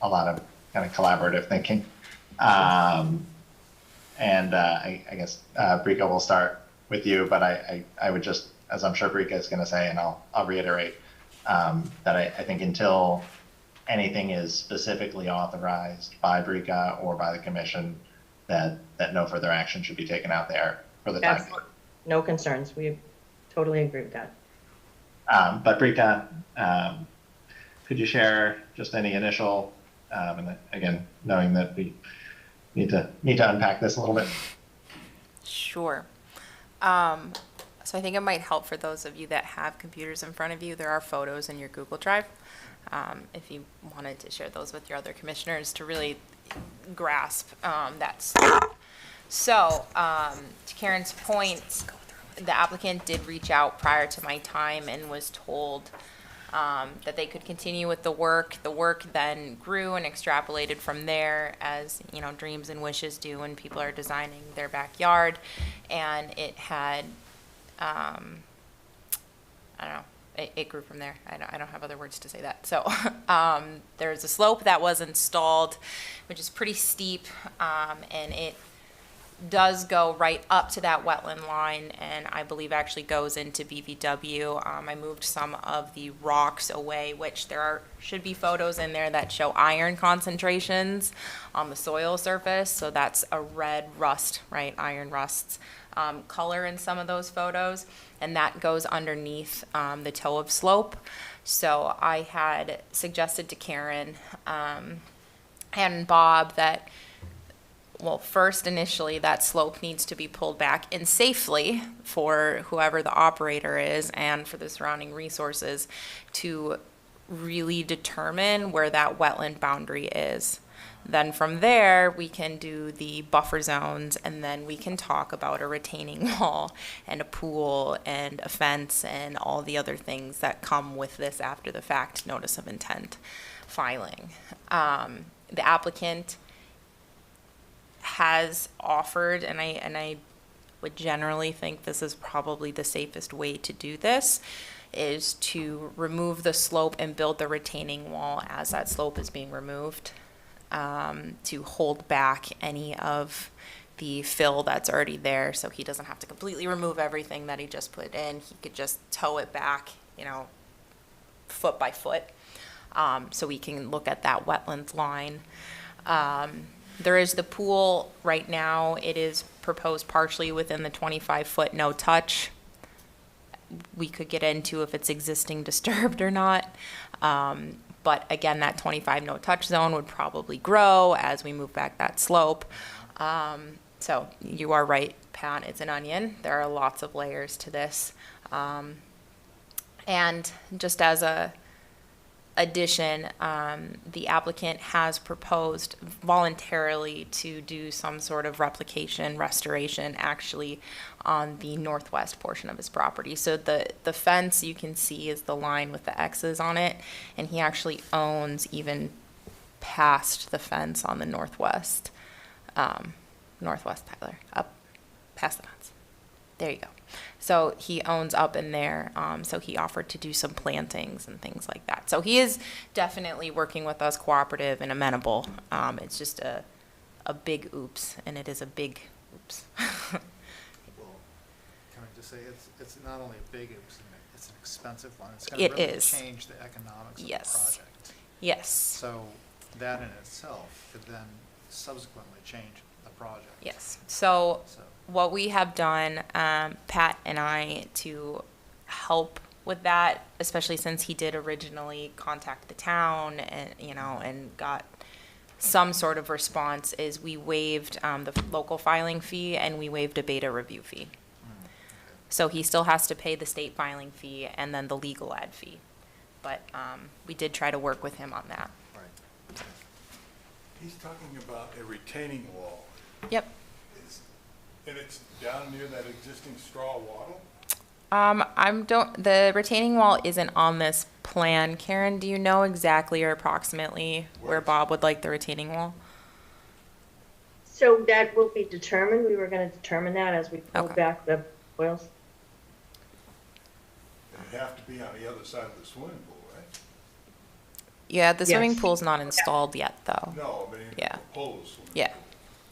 a lot of kind of collaborative thinking. I guess, Brika, we'll start with you, but I would just, as I'm sure Brika is going to say, and I'll reiterate, that I think until anything is specifically authorized by Brika or by the commission, that no further action should be taken out there for the time being. No concerns. We totally agree with that. But Brika, could you share just any initial, and again, knowing that we need to unpack this a little bit? Sure. So I think it might help for those of you that have computers in front of you. There are photos in your Google Drive. If you wanted to share those with your other commissioners to really grasp that slope. So to Karen's point, the applicant did reach out prior to my time and was told that they could continue with the work. The work then grew and extrapolated from there, as you know, dreams and wishes do when people are designing their backyard. And it had, I don't know, it grew from there. I don't have other words to say that. So there's a slope that was installed, which is pretty steep, and it does go right up to that wetland line, and I believe actually goes into BVW. I moved some of the rocks away, which should be photos in there that show iron concentrations on the soil surface. So that's a red rust, right? Iron rusts color in some of those photos, and that goes underneath the toe of slope. So I had suggested to Karen and Bob that, well, first, initially, that slope needs to be pulled back and safely for whoever the operator is and for the surrounding resources to really determine where that wetland boundary is. Then from there, we can do the buffer zones, and then we can talk about a retaining wall and a pool and a fence and all the other things that come with this after the fact notice of intent filing. The applicant has offered, and I would generally think this is probably the safest way to do this, is to remove the slope and build the retaining wall as that slope is being removed, to hold back any of the fill that's already there, so he doesn't have to completely remove everything that he just put in. He could just tow it back, foot by foot, so we can look at that wetlands line. There is the pool right now. It is proposed partially within the 25-foot no touch. We could get into if it's existing disturbed or not. But again, that 25 no touch zone would probably grow as we move back that slope. So you are right, Pat, it's an onion. There are lots of layers to this. And just as a addition, the applicant has proposed voluntarily to do some sort of restoration actually on the northwest portion of his property. So the fence you can see is the line with the X's on it, and he actually owns even past the fence on the northwest, Tyler, up past the fence. There you go. So he owns up in there, so he offered to do some plantings and things like that. So he is definitely working with us, cooperative and amenable. It's just a big oops, and it is a big oops. Well, can I just say, it's not only a big oops, it's an expensive one. It's going to really change the economics of the project. Yes. So that in itself could then subsequently change the project. Yes. So what we have done, Pat and I, to help with that, especially since he did originally contact the town and, and got some sort of response is we waived the local filing fee and we waived a beta review fee. So he still has to pay the state filing fee and then the legal ad fee. But we did try to work with him on that. He's talking about a retaining wall. Yep. And it's down near that existing straw wattle? The retaining wall isn't on this plan. Karen, do you know exactly or approximately where Bob would like the retaining wall? So that will be determined. We were going to determine that as we pull back the oils. It'd have to be on the other side of the swimming pool, right? Yeah, the swimming Yes. pool's not installed yet, though. No, but in the Yeah. proposed swimming Yeah. pool.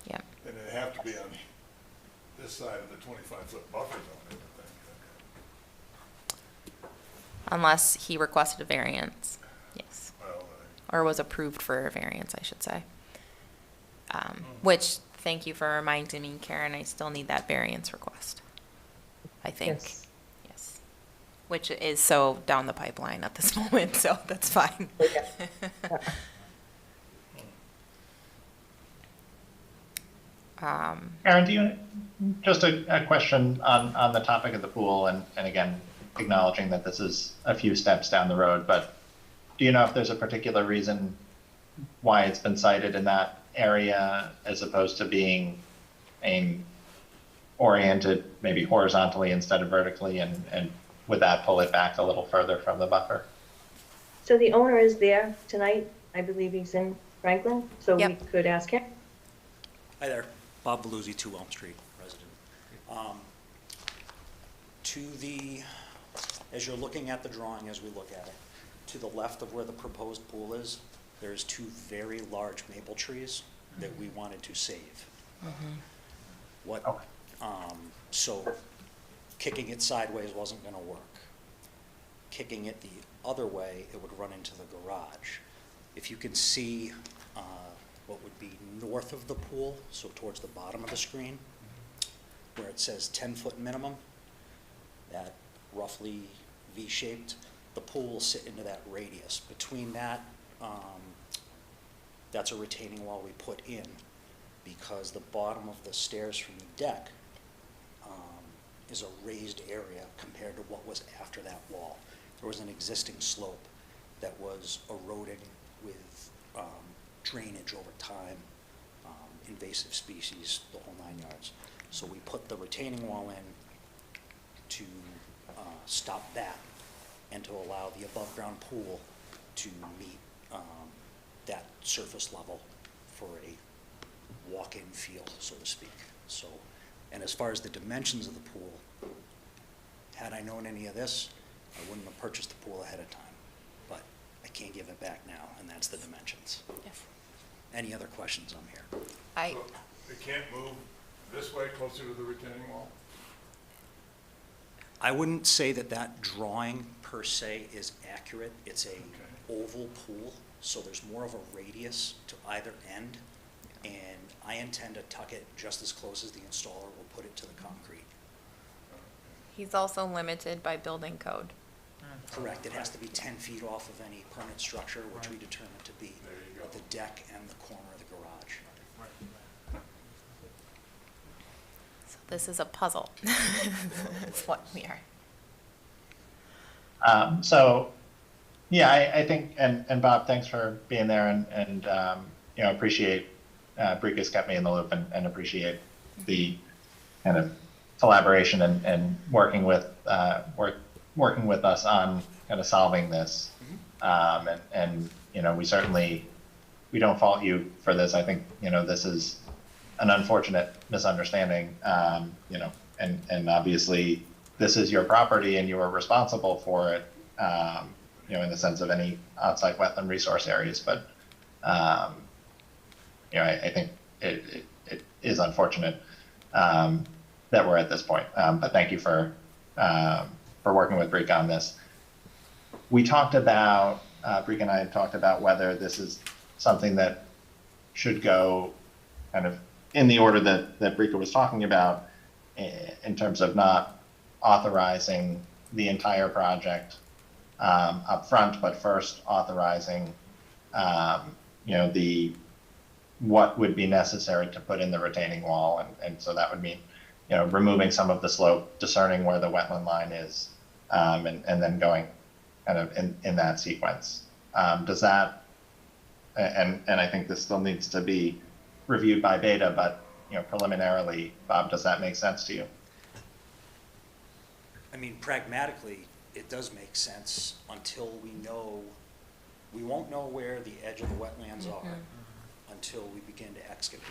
Yeah. And it'd have to be on this side of the 25-foot buffer zone, I would think. Unless he requested a variance. Yes. Well, Or was approved for a variance, I should say. Which, thank you for reminding me, Karen, I still need that variance request. I think. Yes. Yes. Which is so down the pipeline at this moment, so that's fine. Aaron, do you, just a question on the topic of the pool, and again, acknowledging that this is a few steps down the road, but do you know if there's a particular reason why it's been sited in that area as opposed to being oriented maybe horizontally instead of vertically, and would that pull it back a little further from the buffer? So the owner is there tonight. I believe he's in Franklin, so we could ask him. Hi there, Bob Beluzzi, 2 Elm Street resident. As you're looking at the drawing, as we look at it, to the left of where the proposed pool is, there's 2 very large maple trees that we wanted to save. So kicking it sideways wasn't gonna work. Kicking it the other way, it would run into the garage. If you can see what would be north of the pool, so towards the bottom of the screen, where it says 10-foot minimum, that roughly V-shaped, the pool will sit into that radius. Between that, that's a retaining wall we put in because the bottom of the stairs from the deck is a raised area compared to what was after that wall. There was an existing slope that was eroding with drainage over time, invasive species, the whole 9 yards. So we put the retaining wall in to stop that and to allow the above-ground pool to meet that surface level for a walk-in feel, so to speak. So, and as far as the dimensions of the pool, had I known any of this, I wouldn't have purchased the pool ahead of time. But I can't give it back now, and that's the dimensions. Yes. Any other questions? I'm here. So it can't move this way closer to the retaining wall? I wouldn't say that that drawing per se is accurate. It's a oval pool, so there's more of a radius to either end, and I intend to tuck it just as close as the installer will put it to the concrete. He's also limited by building code. Correct. It has to be 10 feet off of any permanent structure, which we determined to be the deck and the corner of the garage. So this is a puzzle. That's what we are. So, yeah, I think, and Bob, thanks for being there, and appreciate, Brika's kept me in the loop, and appreciate the kind of collaboration and working with us on kind of solving this. And we don't fault you for this. I think, this is an unfortunate misunderstanding, and obviously this is your property and you are responsible for it, in the sense of any outside wetland resource areas. But, I think it is unfortunate that we're at this point. But thank you for working with Brika on this. We talked about, Brika and I had talked about whether this is something that should go kind of in the order that Brika was talking about, in terms of not authorizing the entire project up front, but first authorizing, the what would be necessary to put in the retaining wall, and so that would mean, removing some of the slope, discerning where the wetland line is, and then going kind of in that sequence. Does that, and I think this still needs to be reviewed by Beta, but preliminarily, Bob, does that make sense to you? I mean, pragmatically, it does make sense until we won't know where the edge of the wetlands are until we begin to excavate.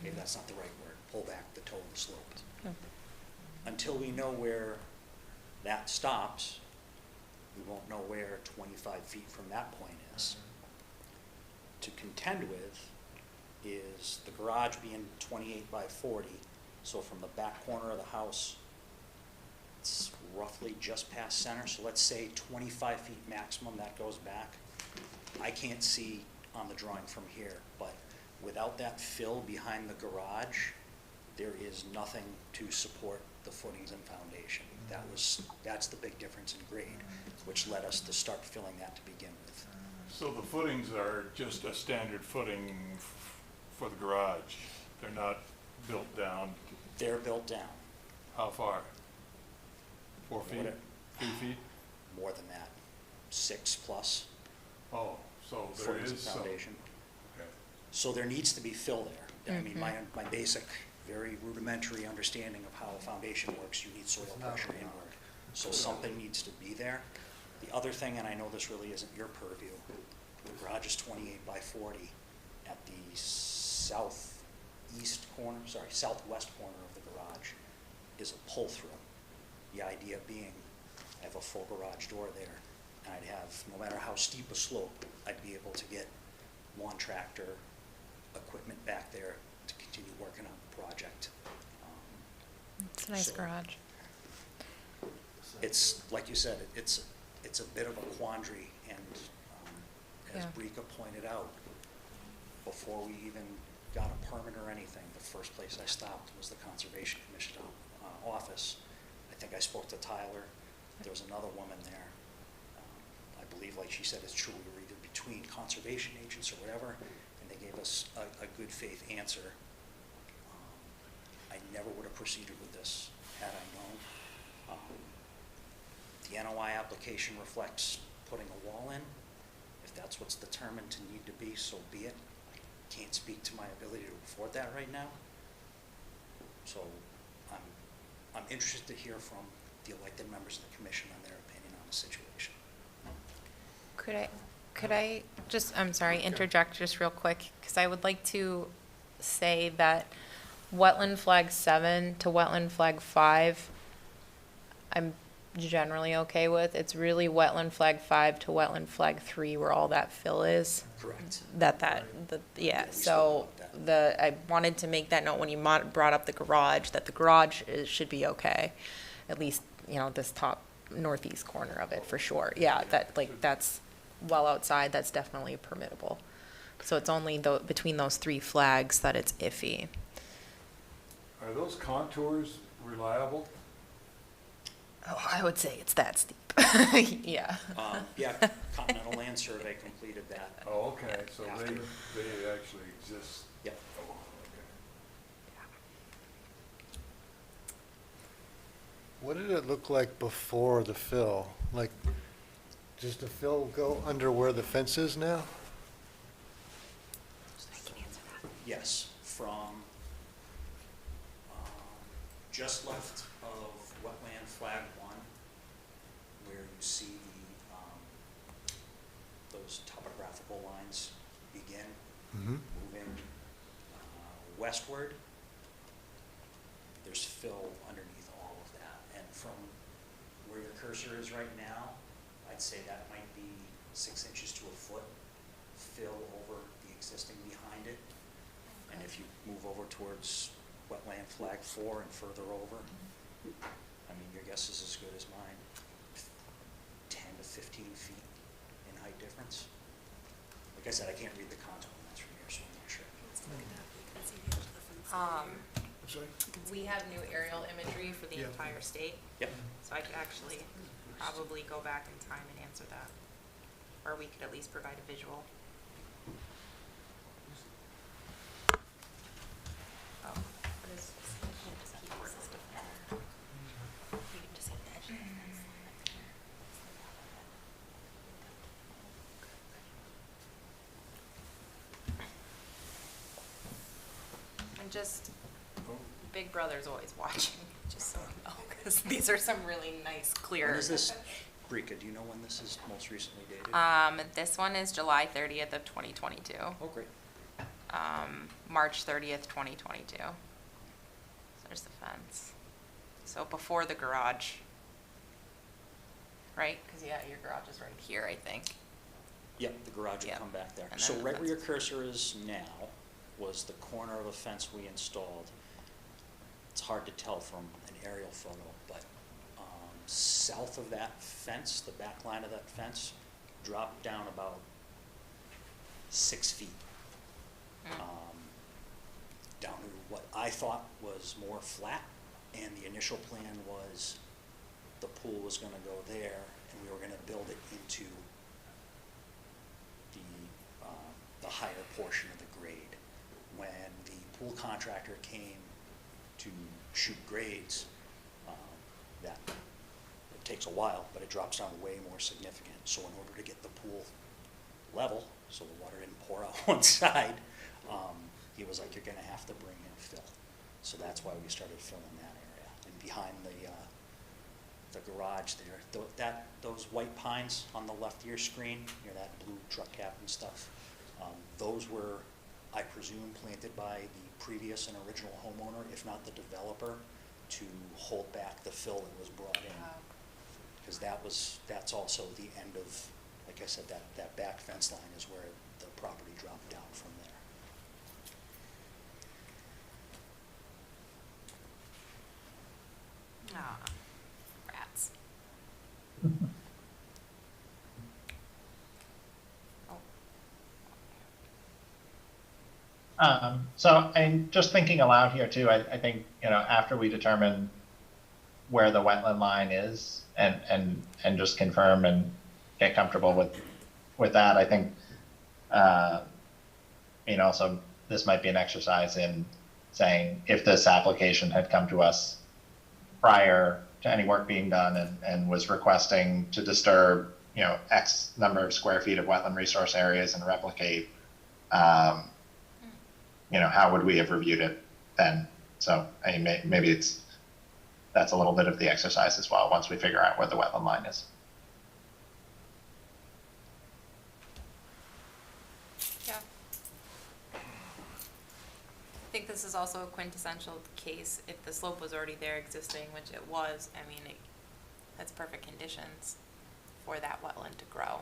Maybe that's not the right word, pull back the toe of the slope. Until we know where that stops, we won't know where 25 feet from that point is. To contend with is the garage being 28 by 40, so from the back corner of the house, it's roughly just past center, so let's say 25 feet maximum that goes back. I can't see on the drawing from here, but without that fill behind the garage, there is nothing to support the footings and foundation. That's the big difference in grade, which led us to start filling that to begin with. So the footings are just a standard footing for the garage? They're not built down? They're built down. How far? 4 feet? 3 feet? More than that, 6 plus. Oh, so there footings is and foundation. Okay. So there needs to be fill there. I mean, my basic, very rudimentary understanding of how a foundation works, you need soil pressure inward. So something needs to be there. The other thing, and I know this really isn't your purview, the garage is 28 by 40 at the southwest corner of the garage is a pull-through. The idea being, I have a full garage door there, and I'd have, no matter how steep a slope, I'd be able to get lawn tractor equipment back there to continue working on the project. It's a nice garage. It's, like you said, it's a bit of a quandary, and as Brika pointed out, before we even got a permit or anything, the first place I stopped was the Conservation Commission office. I think I spoke to Tyler. There was another woman there. I believe, like she said, it's true, we were either between conservation agents or whatever, and they gave us a good faith answer. I never would have proceeded with this had I known. The NOI application reflects putting a wall in. If that's what's determined to need to be, so be it. I can't speak to my ability to afford that right now. So I'm interested to hear from the elected members of the commission on their opinion on the situation. Could I just, I'm sorry, interject just real quick, because I would like to say that wetland flag 7 to wetland flag 5, I'm generally okay with. It's really wetland flag 5 to wetland flag 3 where all that fill is. Correct. So I wanted to make that note when you brought up the garage, that the garage should be okay. At least, this top northeast corner of it for sure. Yeah, that's well outside, that's definitely permittable. So it's only between those 3 flags that it's iffy. Are those contours reliable? Oh, I would say it's that steep. Yeah. Continental Land Survey completed that. Oh, okay, so after. they actually exist? Yep. Oh, okay. What did it look like before the fill? Like, does the fill go under where the fence is now? Yes, from just left of wetland flag 1, where you see those topographical lines begin, moving westward. There's fill underneath all of that, and from where your cursor is right now, I'd say that might be 6 inches to a foot fill over the existing behind it. And if you move over towards wetland flag 4 and further over, I mean, your guess is as good as mine. 10 to 15 feet in height difference. Like I said, I can't read the contour lines from here, so I'm not sure. We have new aerial imagery for the entire state. Yep. So I could actually probably go back in time and answer that. Or we could at least provide a visual. just, Big Brother's always watching, just so you know, because these are some really nice, clear. When is this, Rika, do you know when this is most recently dated? This one is July 30th of 2022. Oh, great. March 30th, 2022. So there's the fence. So before the garage. Right? Because, yeah, your garage is right here, I think. Yep, the garage will come back there. And So then the right where your fence. cursor is now was the corner of a fence we installed. It's hard to tell from an aerial photo, but south of that fence, the back line of that fence, dropped down about 6 feet. Down to what I thought was more flat, and the initial plan was the pool was gonna go there, and we were gonna build it into the higher portion of the grade. When the pool contractor came to shoot grades, that it takes a while, but it drops down way more significant. So in order to get the pool level, so the water didn't pour out one side, he was like, you're gonna have to bring in fill. So that's why we started filling that area. And behind the garage there, those white pines on the left of your screen, near that blue truck cap and stuff, those were, I presume, planted by the previous and original homeowner, if not the developer, to hold back the fill that was brought in. Because that's also the end of, like I said, that back fence line is where the property dropped down from there. Ah, rats. So, and just thinking aloud here too, I think, after we determine where the wetland line is and just confirm and get comfortable with that, I think, so this might be an exercise in saying if this application had come to us prior to any work being done and was requesting to disturb, X number of square feet of wetland resource areas and replicate, how would we have reviewed it then? So I mean, maybe that's a little bit of the exercise as well, once we figure out where the wetland line is. Yeah. I think this is also a quintessential case. If the slope was already there existing, which it was, I mean, that's perfect conditions for that wetland to grow.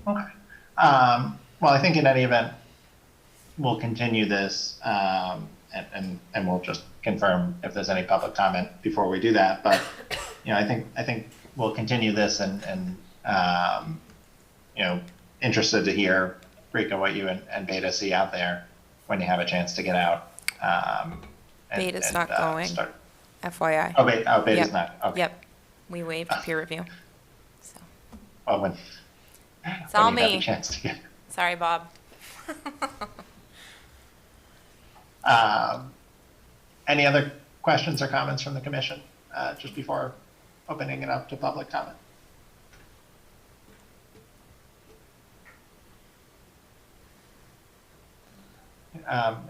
Okay. Well, I think in any event, we'll continue this, and we'll just confirm if there's any public comment before we do that. But, I think we'll continue this and interested to hear, Rika, what you and Beta see out there when you have a chance to get out. Beta's not going, start. FYI. Oh, Beta's Yep. not. Okay. Yep, we waived peer review. So. Well, when It's all you have me. a chance to get. Sorry, Bob. Any other questions or comments from the commission, just before opening it up to public comment?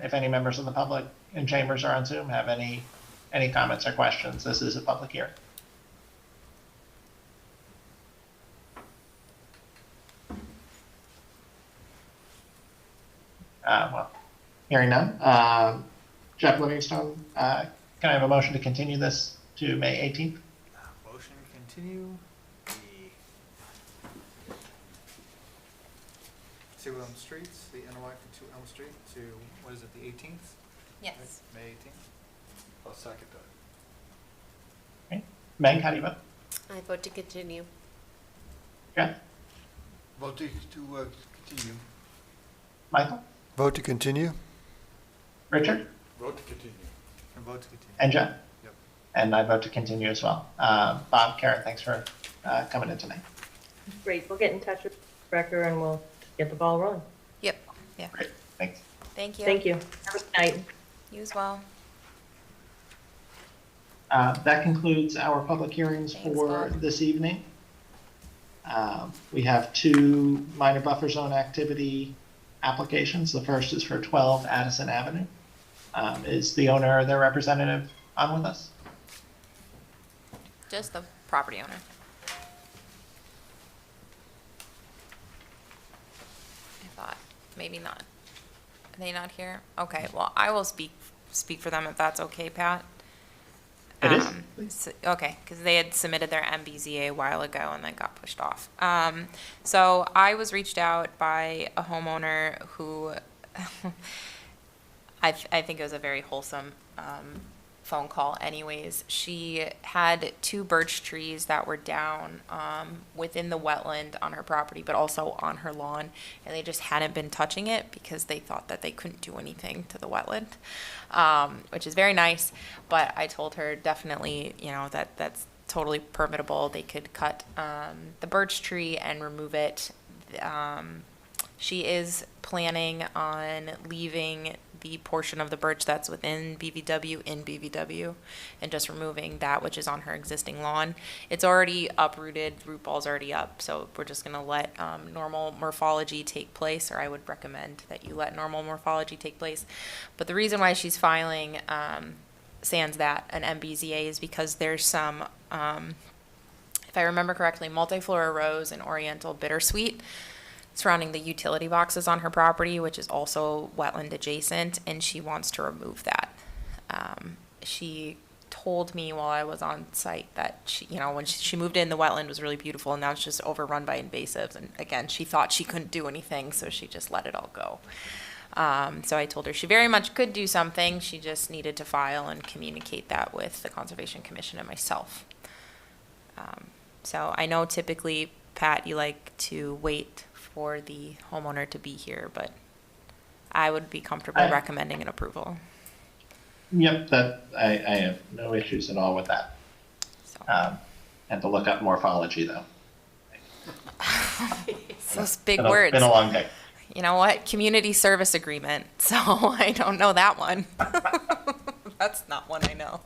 If any members of the public in chambers or on Zoom have any comments or questions, this is a public hearing. Well, hearing none. Jeff Livingstone, can I have a motion to continue this to May 18th? Motion to continue the 2 Elm Streets, the NOI for 2 Elm Street to, what is it, the 18th? Yes. May 18th? I'll second that. Okay. Meg, how do you vote? I vote to continue. Jeff? Vote to continue. Michael? Vote to continue? Richard? Vote to continue. And vote to continue. And Jeff? Yep. And I vote to continue as well. Bob, Karen, thanks for coming in tonight. Great, we'll get in touch with Becker and we'll get the ball rolling. Yep, yeah. Great, thanks. Thank you. Thank you. Have a good night. You as well. That concludes our public hearings Thanks, for Bob. this evening. We have two minor buffer zone activity applications. The first is for 12 Addison Avenue. Is the owner or their representative on with us? Just the property owner. I thought, maybe not. Are they not here? Okay, well, I will speak for them if that's okay, Pat. It is. Okay, because they had submitted their MBZA a while ago and then got pushed off. So I was reached out by a homeowner who I think it was a very wholesome phone call anyways. She had two birch trees that were down within the wetland on her property, but also on her lawn, and they just hadn't been touching it because they thought that they couldn't do anything to the wetland, which is very nice. But I told her definitely, that's totally permittable. They could cut the birch tree and remove it. She is planning on leaving the portion of the birch that's within BVW in BVW and just removing that which is on her existing lawn. It's already uprooted, root ball's already up, so we're just going to let normal morphology take place, or I would recommend that you let normal morphology take place. But the reason why she's filing sans that, an MBZA, is because there's some, if I remember correctly, multiflora rose and oriental bittersweet surrounding the utility boxes on her property, which is also wetland adjacent, and she wants to remove that. She told me while I was on site that she, when she moved in, the wetland was really beautiful, and now it's just overrun by invasives. And again, she thought she couldn't do anything, so she just let it all go. So I told her she very much could do something. She just needed to file and communicate that with the Conservation Commission and myself. So I know typically, Pat, you like to wait for the homeowner to be here, but I would be comfortable recommending an approval. Yep, I have no issues at all with that. And to look up morphology, though. Those big words. Been a long day. You know what? Community service agreement. So I don't know that one. That's not one I know.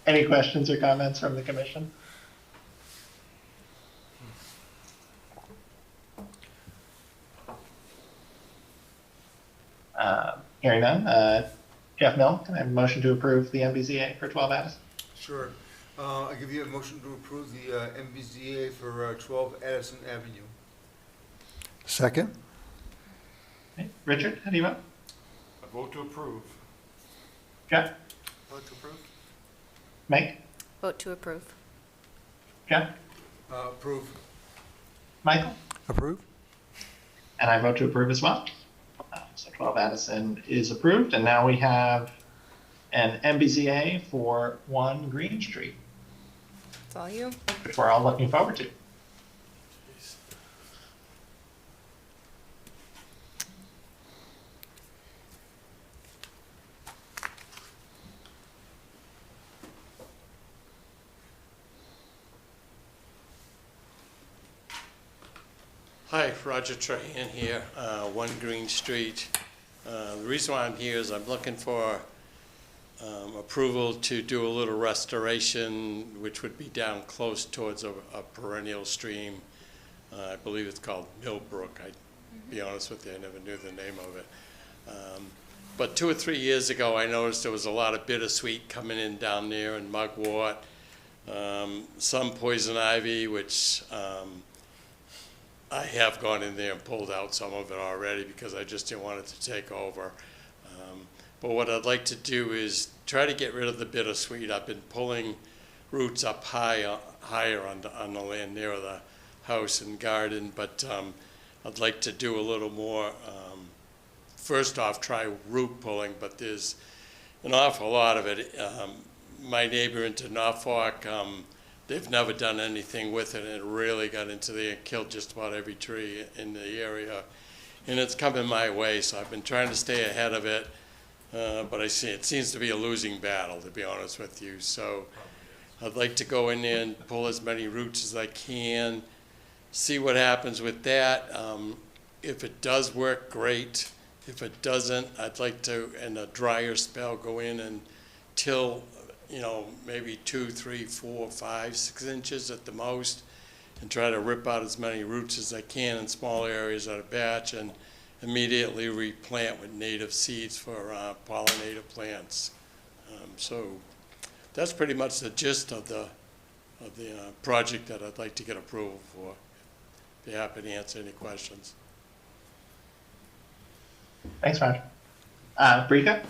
Any questions or comments from the commission? Hearing none, Jeff Mill, can I have a motion to approve the MBZA for 12 Addison? Sure. I give you a motion to approve the MBZA for 12 Addison Avenue. Second? Okay. Richard, how do you vote? I vote to approve. Jeff? Vote to approve. Meg? Vote to approve. Jeff? Approve. Michael? Approve? And I vote to approve as well. So 12 Addison is approved, and now we have an MBZA for 1 Green Street, That's all you. which we're all looking forward to. Hi, Roger Trahan here, 1 Green Street. The reason why I'm here is I'm looking for approval to do a little restoration, which would be down close towards a perennial stream. I believe it's called Millbrook. I'd be honest with you, I never knew the name of it. But 2 or 3 years ago, I noticed there was a lot of bittersweet coming in down there and mugwort, some poison ivy, which I have gone in there and pulled out some of it already because I just didn't want it to take over. But what I'd like to do is try to get rid of the bittersweet. I've been pulling roots up higher on the land near the house and garden, but I'd like to do a little more. First off, try root pulling, but there's an awful lot of it. My neighbor into Norfolk, they've never done anything with it, and it really got into there and killed just about every tree in the area. And it's coming my way, so I've been trying to stay ahead of it, but I see it seems to be a losing battle, to be honest with you. So I'd like to go in there and pull as many roots as I can, see what happens with that. If it does work, great. If it doesn't, I'd like to, in a drier spell, go in and till you know, maybe 2, 3, 4, 5, 6 inches at the most, and try to rip out as many roots as I can in small areas at a batch, and immediately replant with native seeds for pollinator plants. So that's pretty much the gist of the project that I'd like to get approval for. Be happy to answer any questions. Thanks, Roger. Brika?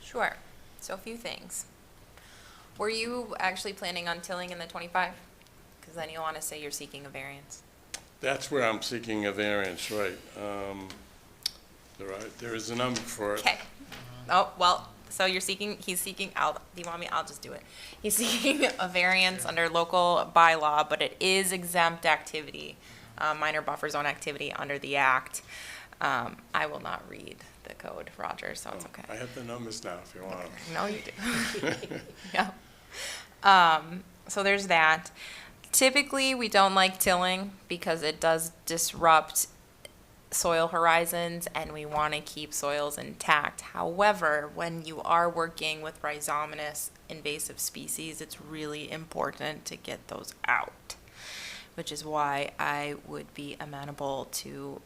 Sure. So a few things. Were you actually planning on tilling in the 25? Because then you'll want to say you're seeking a variance. That's where I'm seeking a variance, right. There is a number for it. Okay. Oh, well, so he's seeking, do you want me, I'll just do it. He's seeking a variance under local bylaw, but it is exempt activity, minor buffer zone activity under the act. I will not read the code, Roger, so it's okay. I have the numbers now if you want them. No, you do. Yeah. So there's that. Typically, we don't like tilling because it does disrupt soil horizons and we want to keep soils intact. However, when you are working with rhizomatous invasive species, it's really important to get those out, which is why I would be amenable to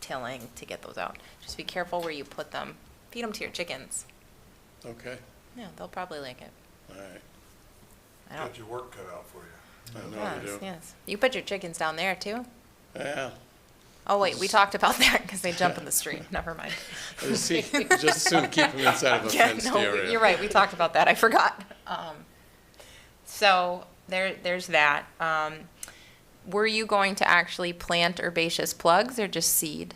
tilling to get those out. Just be careful where you put them. Feed them to your chickens. Okay. Yeah, they'll probably like it. All right. Got your work cut out for you. I know Yes, you do. yes. You put your chickens down there too? Yeah. Oh, wait, we talked about that because they jump in the stream. Never mind. Just assume keep them inside of a fenced area. You're right. We talked about that. I forgot. So there's that. Were you going to actually plant herbaceous plugs or just seed?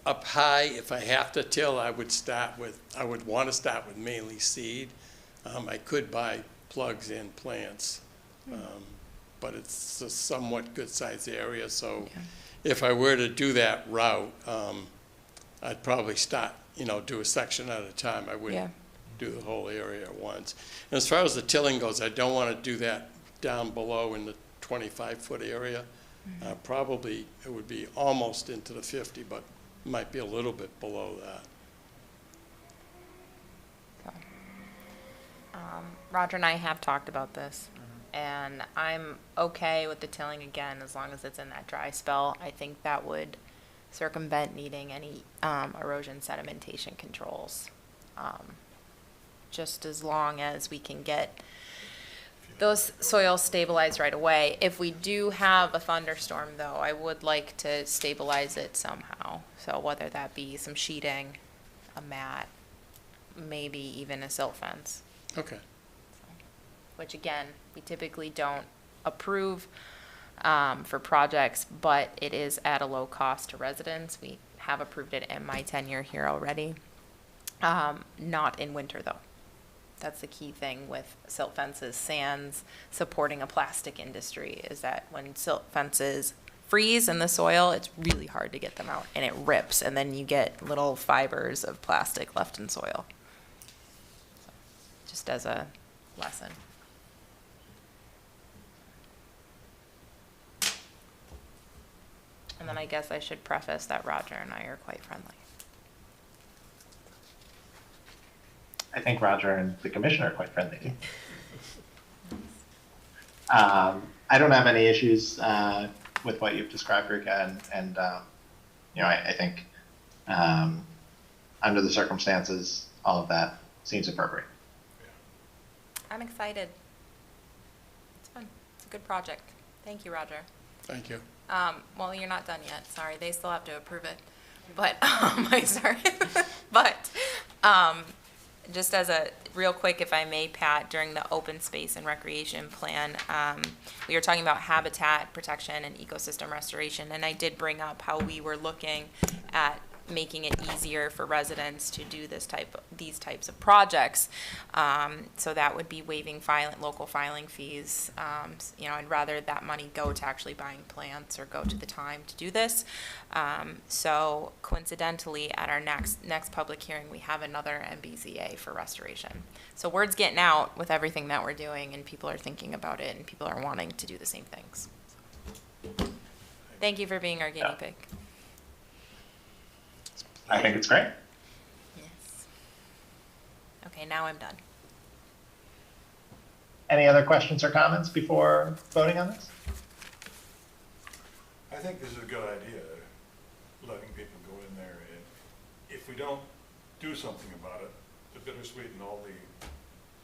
Up high, if I have to till, I would want to start with mainly seed. I could buy plugs and plants, but it's a somewhat good-sized area. So if I were to do that route, I'd probably start, do a section at a time. I wouldn't do the whole area at once. And as far as the tilling goes, I don't want to do that down below in the 25-foot area. Probably it would be almost into the 50, but might be a little bit below that. Roger and I have talked about this, and I'm okay with the tilling again as long as it's in that dry spell. I think that would circumvent needing any erosion sedimentation controls. Just as long as we can get those soils stabilized right away. If we do have a thunderstorm, though, I would like to stabilize it somehow. So whether that be some sheeting, a mat, maybe even a silt fence. Okay. Which again, we typically don't approve for projects, but it is at a low cost to residents. We have approved it in my tenure here already. Not in winter, though. That's the key thing with silt fences, sands, supporting a plastic industry, is that when silt fences freeze in the soil, it's really hard to get them out, and it rips, and then you get little fibers of plastic left in soil. So, just as a lesson. And then I guess I should preface that Roger and I are quite friendly. I think Roger and the commissioner are quite friendly. I don't have any issues with what you've described, Rika, and I think under the circumstances, all of that seems appropriate. I'm excited. It's fun. It's a good project. Thank you, Roger. Thank you. Well, you're not done yet. Sorry, they still have to approve it. But I started. But just as a real quick, if I may, Pat, during the open space and recreation plan, we were talking about habitat protection and ecosystem restoration, and I did bring up how we were looking at making it easier for residents to do these types of projects. So that would be waiving local filing fees. I'd rather that money go to actually buying plants or go to the time to do this. So coincidentally, at our next public hearing, we have another MBZA for restoration. So word's getting out with everything that we're doing, and people are thinking about it, and people are wanting to do the same things. Thank you for being our guinea pig. I think it's great. Yes. Okay, now I'm done. Any other questions or comments before voting on this? I think this is a good idea, letting people go in there, and if we don't do something about it, the bittersweet and all the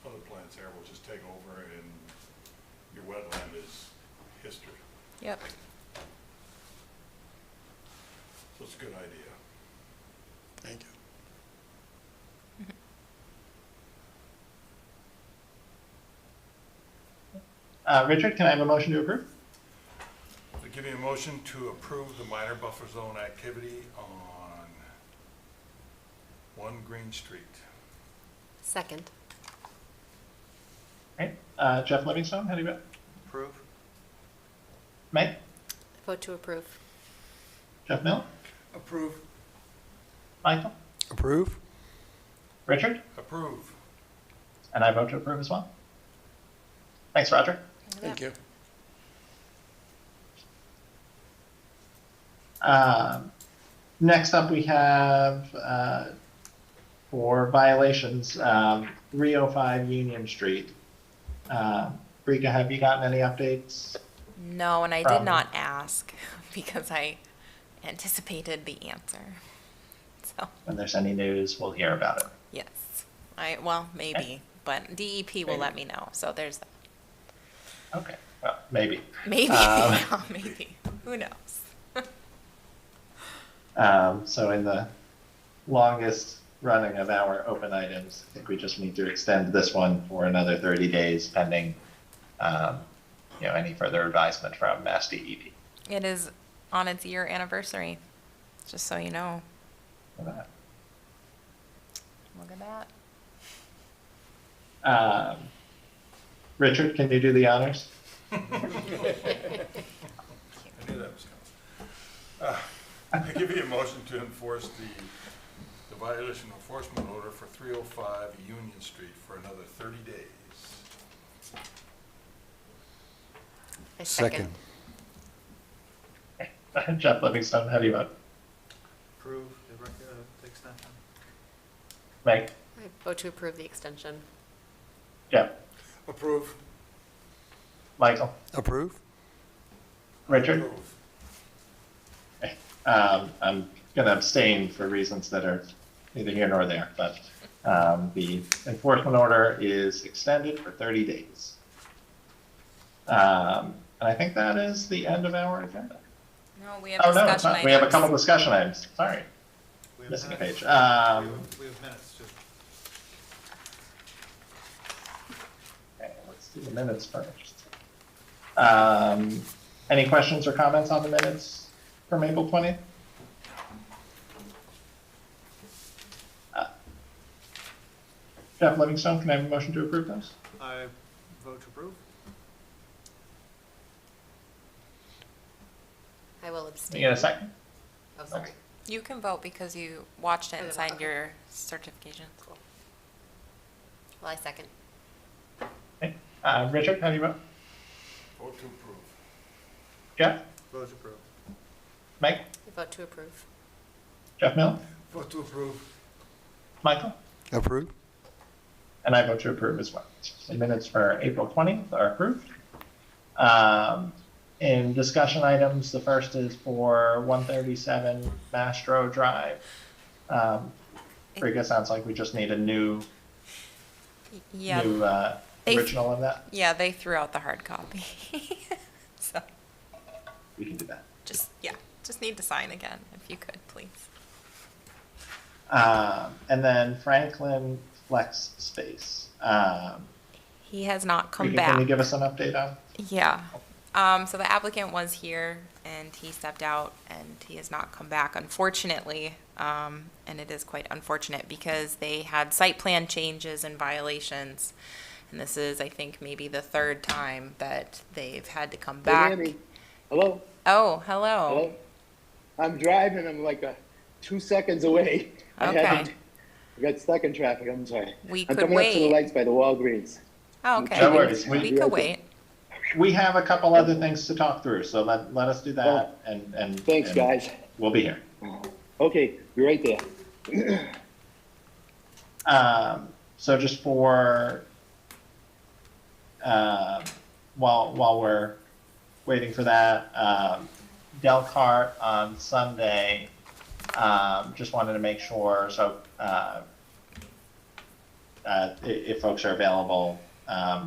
other plants there will just take over, and your wetland is history. Yep. So it's a good idea. Thank you. Richard, can I have a motion to approve? So give me a motion to approve the minor buffer zone activity on 1 Green Street. Second. Right. Jeff Livingstone, how do you vote? Approve. Meg? Vote to approve. Jeff Mill? Approve. Michael? Approve? Richard? Approve. And I vote to approve as well. Thanks, Roger. Thank you. Next up, we have for violations 305 Union Street. Rika, have you gotten any updates? No, and I did not ask because I anticipated the answer. So, When there's any news, we'll hear about it. yes. Well, maybe, but DEP will let me know. So there's that. Okay, well, maybe. Maybe, yeah, maybe. Who knows? So in the longest running of our open items, I think we just need to extend this one for another 30 days pending, any further advisement from Mass DEP. It is on its year anniversary, just so you know. Look at that. Richard, can you do the honors? I knew that was coming. I give you a motion to enforce the violation enforcement order for 305 Union Street for another 30 days. I second. Jeff Livingstone, how do you vote? Approve the extension. Meg? I vote to approve the extension. Jeff? Approve. Michael? Approve? Richard? Approve. I'm going to abstain for reasons that are neither here nor there, but the enforcement order is extended for 30 days. And I think that is the end of our agenda. No, we have Oh, no, it's discussion not. items. We have a couple discussion items. Sorry. We have Missing a minutes. page. We have minutes too. Okay, let's do the minutes first. Any questions or comments on the minutes from April 20th? Jeff Livingstone, can I have a motion to approve those? I vote to approve. I will Can abstain. you get a second? Oh, sorry. You can vote because you watched it and signed your certification. Cool. Well, I second. Okay. Richard, how do you vote? Vote to approve. Jeff? Vote to approve. Mike? I vote to approve. Jeff Mill? Vote to approve. Michael? Approve? And I vote to approve as well. The minutes for April 20th are approved. In discussion items, the first is for 137 Mastro Drive. Rika, sounds like we just need a new Yeah. original of that. Yeah, they threw out the hard copy. So We can do that. just need to sign again if you could, please. And then Franklin Flex Space. He has not come Rika, back. Can you give us an update on? Yeah. So the applicant was here and he stepped out and he has not come back, unfortunately. And it is quite unfortunate because they had site plan changes and violations. And this is, I think, maybe the third time that they've had to come back. Annie. Hello? Oh, hello. Hello? I'm driving, I'm like 2 seconds away. Okay. I got stuck in traffic, I'm sorry. We I'm could coming up to the wait. lights by the Walgreens. Oh, okay. No worries. We could wait. We have a couple other things to talk through, so let us do that and Thanks, and guys. We'll be here. Okay, you're right there. So just for, while we're waiting for that, Delcart on Sunday, just wanted to make sure, so, if folks are available,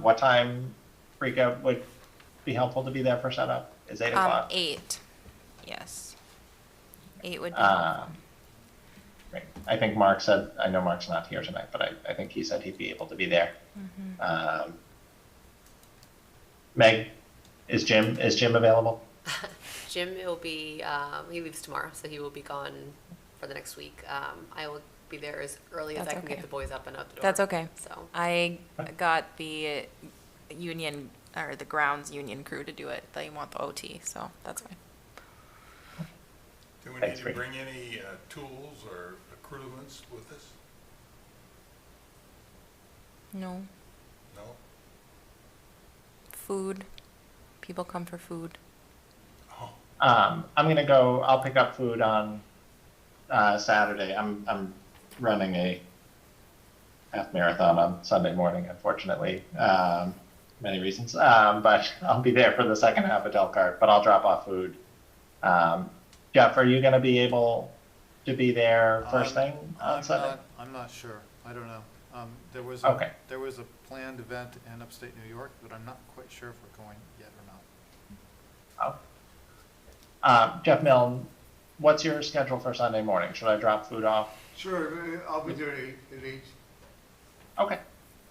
what time, Rika, would be helpful to be there for setup? Is 8 o'clock? 8, yes. 8 would be helpful. Great. I think Mark said, I know Mark's not here tonight, but I think he said he'd be able to be there. Meg, is Jim available? Jim will be, he leaves tomorrow, so he will be gone for the next week. I will be there as early as I can get the boys up and out the door. That's okay. So I got the union, or the grounds union crew to do it. They want the OT, so that's fine. Do we need to bring any tools or accoutrements with us? No. No? Food. People come for food. I'm gonna go, I'll pick up food on Saturday. I'm running a half marathon on Sunday morning, unfortunately, many reasons. But I'll be there for the second half of Delcart, but I'll drop off food. Jeff, are you gonna be able to be there first thing on Sunday? I'm not sure. I don't know. There was Okay. there was a planned event in upstate New York, but I'm not quite sure if we're going yet or not. Jeff Milne, what's your schedule for Sunday morning? Should I drop food off? Sure, I'll be there at 8. Okay,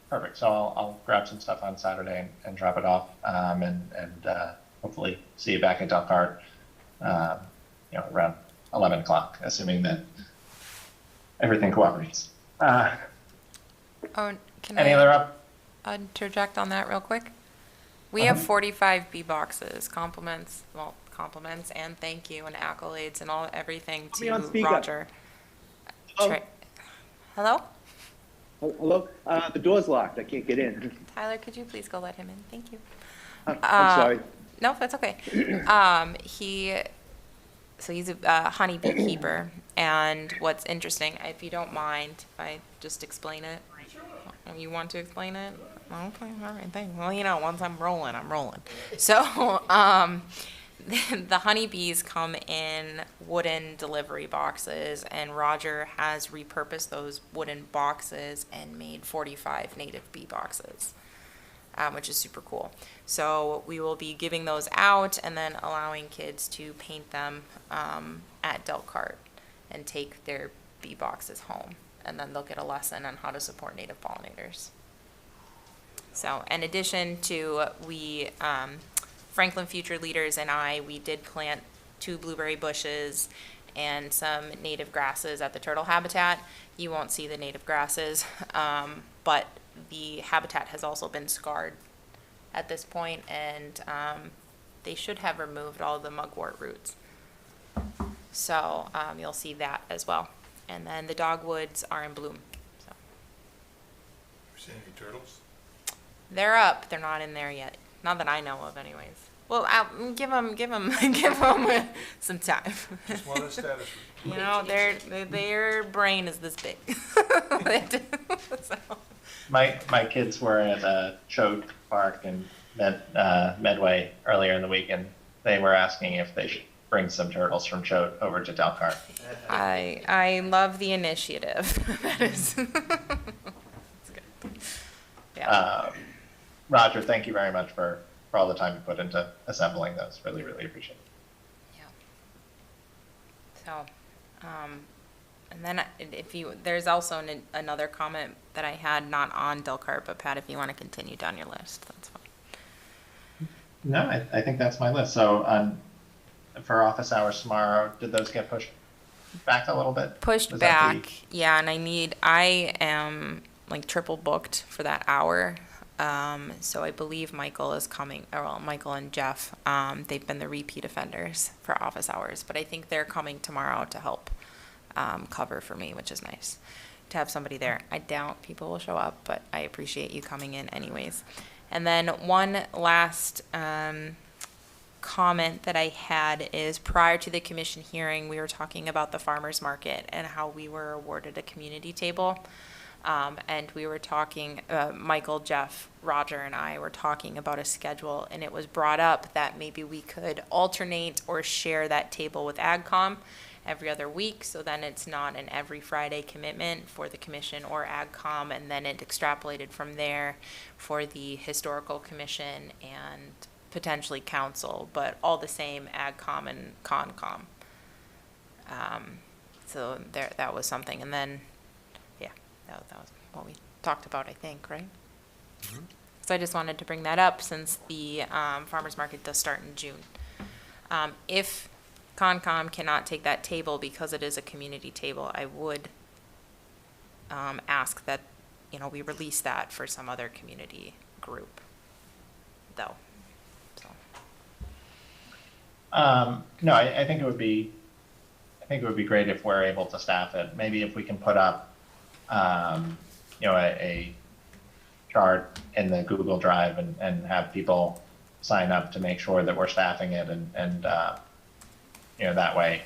perfect. So I'll grab some stuff on Saturday and drop it off, and hopefully see you back at Delcart, around 11 o'clock, assuming that everything cooperates. Can Any other interject on that real quick? We have 45 B boxes, compliments and thank you and accolades and everything to Roger. Hello? Hello? The door's locked. I can't get in. Tyler, could you please go let him in? Thank you. I'm sorry. No, that's okay. He's a honeybee keeper, and what's interesting, if you don't mind, if I just explain it. You want to explain it? Okay, all right, thanks. Well, once I'm rolling. So, the honeybees come in wooden delivery boxes, and Roger has repurposed those wooden boxes and made 45 native bee boxes, which is super cool. So we will be giving those out and then allowing kids to paint them at Delcart and take their bee boxes home. And then they'll get a lesson on how to support native pollinators. So in addition to Franklin Future Leaders and we did plant 2 blueberry bushes and some native grasses at the turtle habitat. You won't see the native grasses, but the habitat has also been scarred at this point, and they should have removed all the mugwort roots. So you'll see that as well. And then the dogwoods are in bloom. So. You seen any turtles? They're up. They're not in there yet. Not that I know of, anyways. Well, give them some time. Just want a status report. Their brain is this big. So. My kids were at Choate Park in Medway earlier in the week, and they were asking if they should bring some turtles from Choate over to Delcart. I love the initiative. That is. That's good. Yeah. Roger, thank you very much for all the time you put into assembling those. Really, really appreciate it. Yeah. So, and then there's also another comment that I had, not on Delcart, but Pat, if you want to continue down your list, that's fine. No, I think that's my list. So for office hours tomorrow, did those get pushed back a little bit? Pushed back, yeah, and I am like triple booked for that hour. So I believe Michael is coming, Michael and Jeff, they've been the repeat offenders for office hours, but I think they're coming tomorrow to help cover for me, which is nice to have somebody there. I doubt people will show up, but I appreciate you coming in anyways. And then one last comment that I had is, prior to the commission hearing, we were talking about the farmers market and how we were awarded a community table. And we were talking, Michael, Jeff, Roger, and I were talking about a schedule, and it was brought up that maybe we could alternate or share that table with AgCom every other week, so then it's not an every Friday commitment for the commission or AgCom, and then it extrapolated from there for the Historical Commission and potentially council, but all the same AgCom and CONCOM. So there, that was something, and then, yeah, that was what we talked about, I think, right? So I just wanted to bring that up since the farmer's market does start in June. If CONCOM cannot take that table because it is a community table, I would ask that, you know, we release that for some other community group, though. So. No, I think it would be, great if we're able to staff it. Maybe if we can put up, you know, a chart in the Google Drive and have people sign up to make sure that we're staffing it and you know, that way,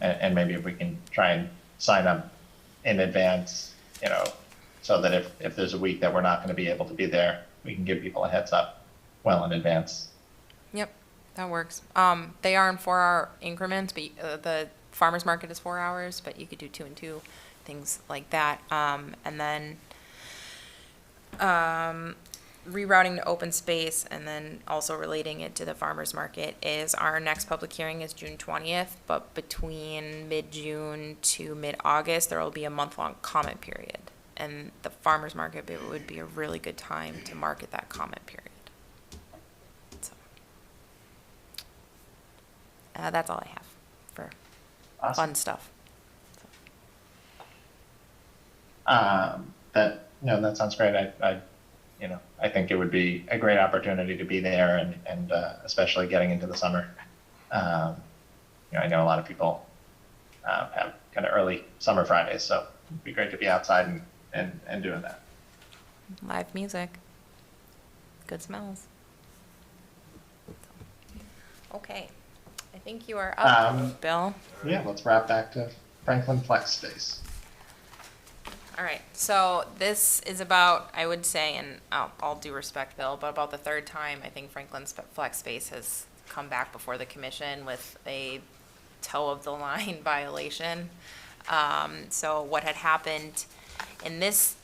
and maybe if we can try and sign up in advance, you know, so that if there's a week that we're not going to be able to be there, we can give people a heads up well in advance. Yep, that works. They are in 4-hour increments, but the farmer's market is 4 hours, but you could do 2 and 2, things like that. And then rerouting to open space, and then also relating it to the farmer's market, is our next public hearing is June 20th, but between mid-June to mid-August, there will be a month-long comment period. And the farmer's market, it would be a really good time to market that comment period. So, that's all I have for fun stuff. That sounds great. You know, I think it would be a great opportunity to be there, and especially getting into the summer. You know, I know a lot of people have kind of early summer Fridays, so it'd be great to be outside and doing that. Live music, good smells. Okay, I think you are up, Bill. Yeah, let's wrap back to Franklin Flex Space. All right, so this is about, I would say, and all due respect, Bill, but about the third time I think Franklin's Flex Space has come back before the commission with a toe-of-the-line violation. So what had happened in this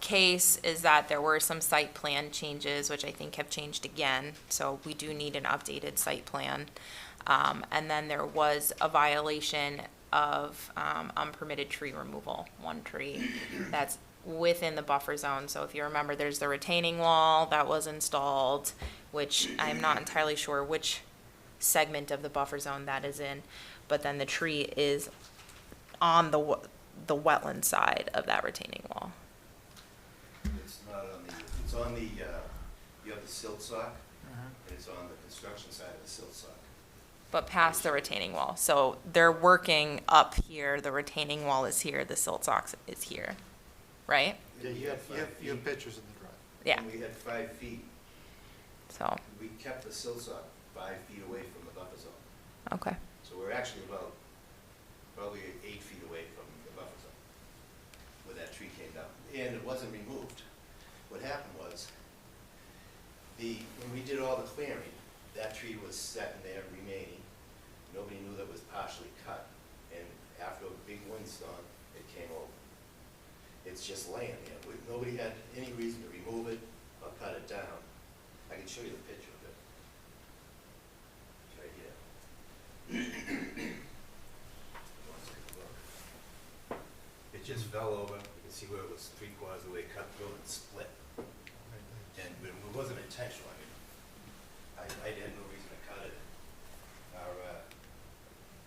case is that there were some site plan changes, which I think have changed again, so we do need an updated site plan. And then there was a violation of unpermitted tree removal, one tree that's within the buffer zone. So if you remember, there's the retaining wall that was installed, which I'm not entirely sure which segment of the buffer zone that is in, but then the tree is on the wetland side of that retaining wall. It's not on the, it's on the, you have the silt sock, and it's on the construction side of the silt sock. But past the retaining wall. So they're working up here, the retaining wall is here, the silt sock is here, right? Yeah, you have pictures in the drive. Yeah. And we had 5 feet. So. We kept the silt sock 5 feet away from the buffer zone. Okay. So we're actually about, probably 8 feet away from the buffer zone where that tree came down. And it wasn't removed. What happened was, when we did all the clearing, that tree was sitting there remaining. Nobody knew that it was partially cut. And after a big windstorm, it came over. It's just laying there. Nobody had any reason to remove it or cut it down. I can show you the picture of it. It's right here. Let's take a look. It just fell over. You can see where it was 3/4 of the way cut through and split. And it wasn't intentional. I had no reason to cut it.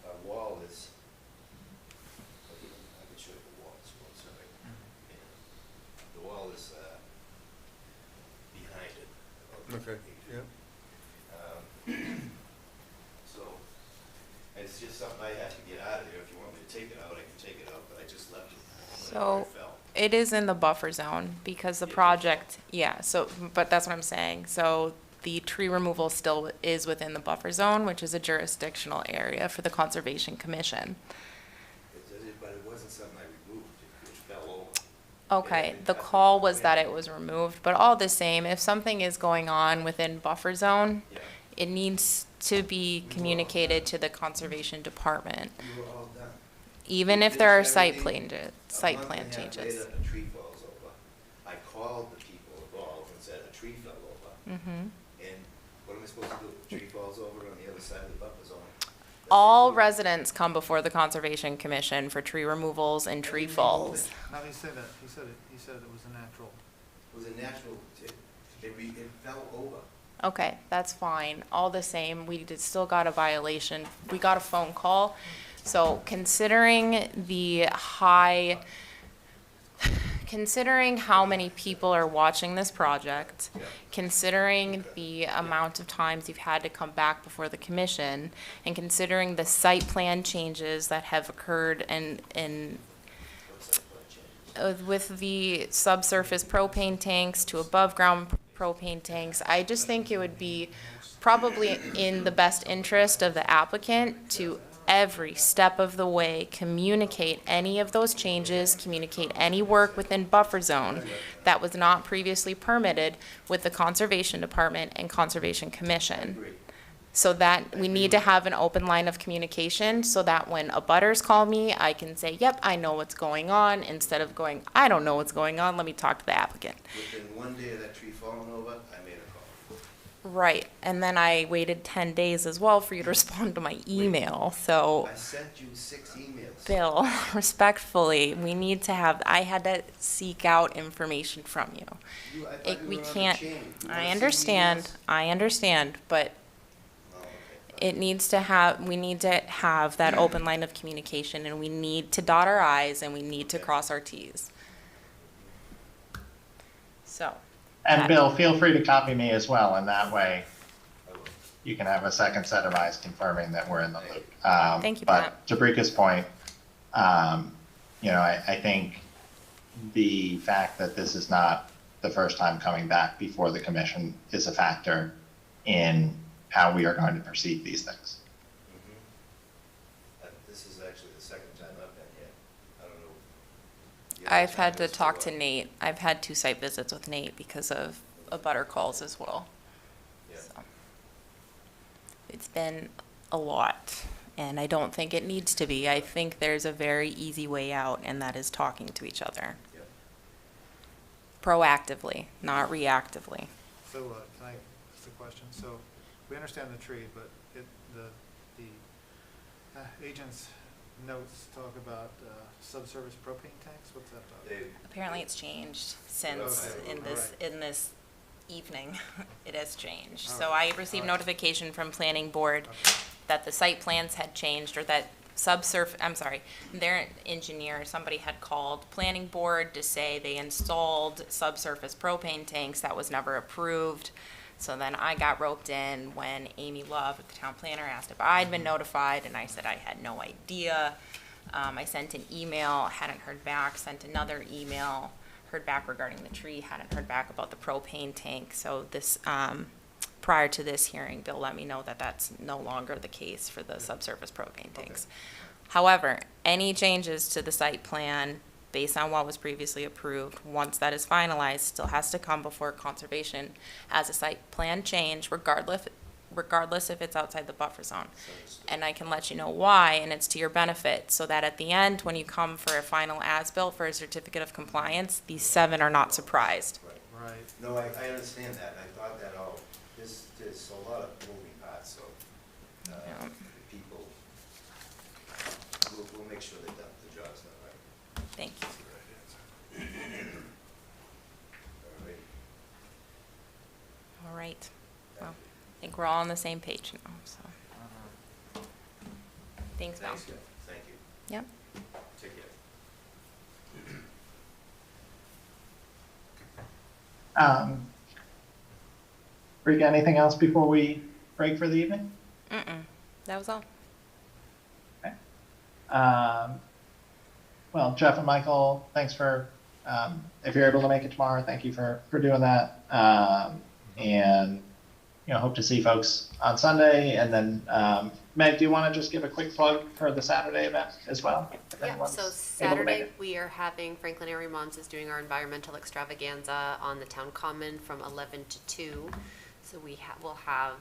Our wall is, I can show you the wall, sorry. The wall is behind it. Okay, yeah. So, it's just something I have to get out of there. If you want me to take it out, I can take it out, but I just left it. So it is in the buffer zone because the project, yeah, so, but that's what I'm saying. So the tree removal still is within the buffer zone, which is a jurisdictional area for the Conservation Commission. But it wasn't something I removed, it fell over. Okay, the call was that it was removed, but all the same, if something is going on within buffer zone, it needs to be communicated to the conservation department, We were all done. even We if there are finished site everything. plan A month and a half changes. later, a tree falls over. I called the people involved and said, a tree fell over. Mhm. And what am I supposed to do? The tree falls over on the other side of the buffer zone. All residents come before the Conservation Commission for tree removals and tree falls. No, he said that, he said it was a natural. It was a natural, it fell over. Okay, that's fine. All the same, we still got a violation. We got a phone call. So considering considering how many people are watching this project, considering the amount of times you've had to come back before the commission, and considering the site plan changes that have occurred with the subsurface propane tanks to above ground propane tanks, I just think it would be probably in the best interest of the applicant to every step of the way communicate any of those changes, communicate any work within buffer zone that was not previously permitted with the Conservation Department and Conservation Commission. So that we need to have an open line of communication so that when abutters call me, I can say, yep, I know what's going on, instead of going, I don't know what's going on, let me talk to the applicant. Within one day of that tree falling over, I made a call. Right, and then I waited 10 days as well for you to respond to my email, so. I sent you 6 emails. Bill, respectfully, we need to have, I had to seek out information from you. I thought you We were on the can't, chain. You I wanna see the understand, but it needs to have, we need to have that open line of communication, and we need to dot our i's and we need to cross our t's. So. And Bill, feel free to copy me as well, and that way you can have a second set of eyes confirming that we're in the loop. Thank you, But to Brika's point, I think the fact that this is not the first time coming back before the commission is a factor in how we are going to perceive these things. This is actually the second time I've been here. I don't know. I've had to talk to Nate. I've had 2 site visits with Nate because of abutter calls as well. So, it's been a lot, and I don't think it needs to be. I think there's a very easy way out, and that is talking to each other. Proactively, not reactively. So, can I ask a question? So, we understand the tree, but the agent's notes talk about subsurface propane tanks. What's that about? Apparently it's changed since in this evening. It has changed. So I received notification from planning board that the site plans had changed, or that their engineer, somebody had called planning board to say they installed subsurface propane tanks. That was never approved. So then I got roped in when Amy Love, the town planner, asked if I'd been notified, and I said I had no idea. I sent an email, hadn't heard back, sent another email, heard back regarding the tree, hadn't heard back about the propane tank. So this, prior to this hearing, Bill let me know that that's no longer the case for the subsurface propane tanks. However, any changes to the site plan based on what was previously approved, once that is finalized, still has to come before conservation as a site plan change, regardless if it's outside the buffer zone. And I can let you know why, and it's to your benefit, so that at the end, when you come for a final as-built for a certificate of compliance, these 7 are not surprised. Right. No, I understand that. I thought that all, there's a lot of moving parts, so people, we'll make sure that the job's done right. Thank you. All right. Well, I think we're all on the same page now, so. Thanks, Val. Thank you. Yep. Take care. Brika, anything else before we break for the evening? That was all. Okay. Well, Jeff and Michael, thanks for, if you're able to make it tomorrow, thank you for doing that. And, hope to see folks on Sunday, and then Meg, do you want to just give a quick plug for the Saturday event as well? if Yeah, anyone's so able to make Saturday, it? we are having Franklin Area Moms is doing our environmental extravaganza on the town common from 11 to 2. So we'll have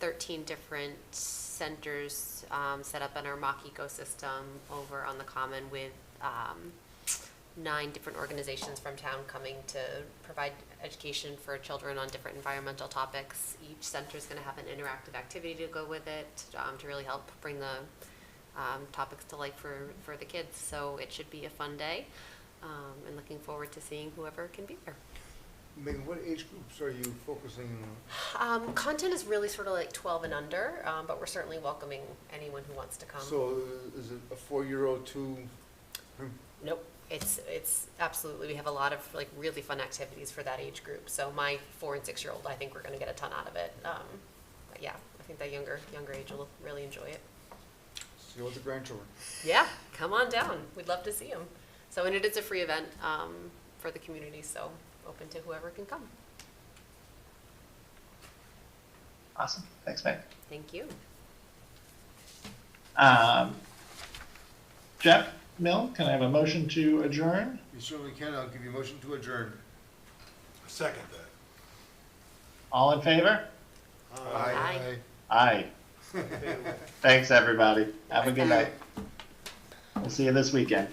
13 different centers set up in our mock ecosystem over on the common with 9 different organizations from town coming to provide education for children on different environmental topics. Each center is going to have an interactive activity to go with it to really help bring the topics to life for the kids. So it should be a fun day, and looking forward to seeing whoever can be there. Megan, what age groups are you focusing on? Content is really sort of like 12 and under, but we're certainly welcoming anyone who wants to come. So is it a 4-year-old to? Nope. It's absolutely, we have a lot of like really fun activities for that age group. So my 4 and 6-year-old, I think we're going to get a ton out of it. But yeah, I think that younger age will really enjoy it. See all the grandchildren. Yeah, come on down. We'd love to see them. So, and it is a free event for the community, so open to whoever can come. Awesome. Thanks, Meg. Thank you. Jeff, Mill, can I have a motion to adjourn? You certainly can. I'll give you a motion to adjourn. Second that. All in favor? Aye. Aye. Thanks, everybody. Have a good night. We'll see you this weekend.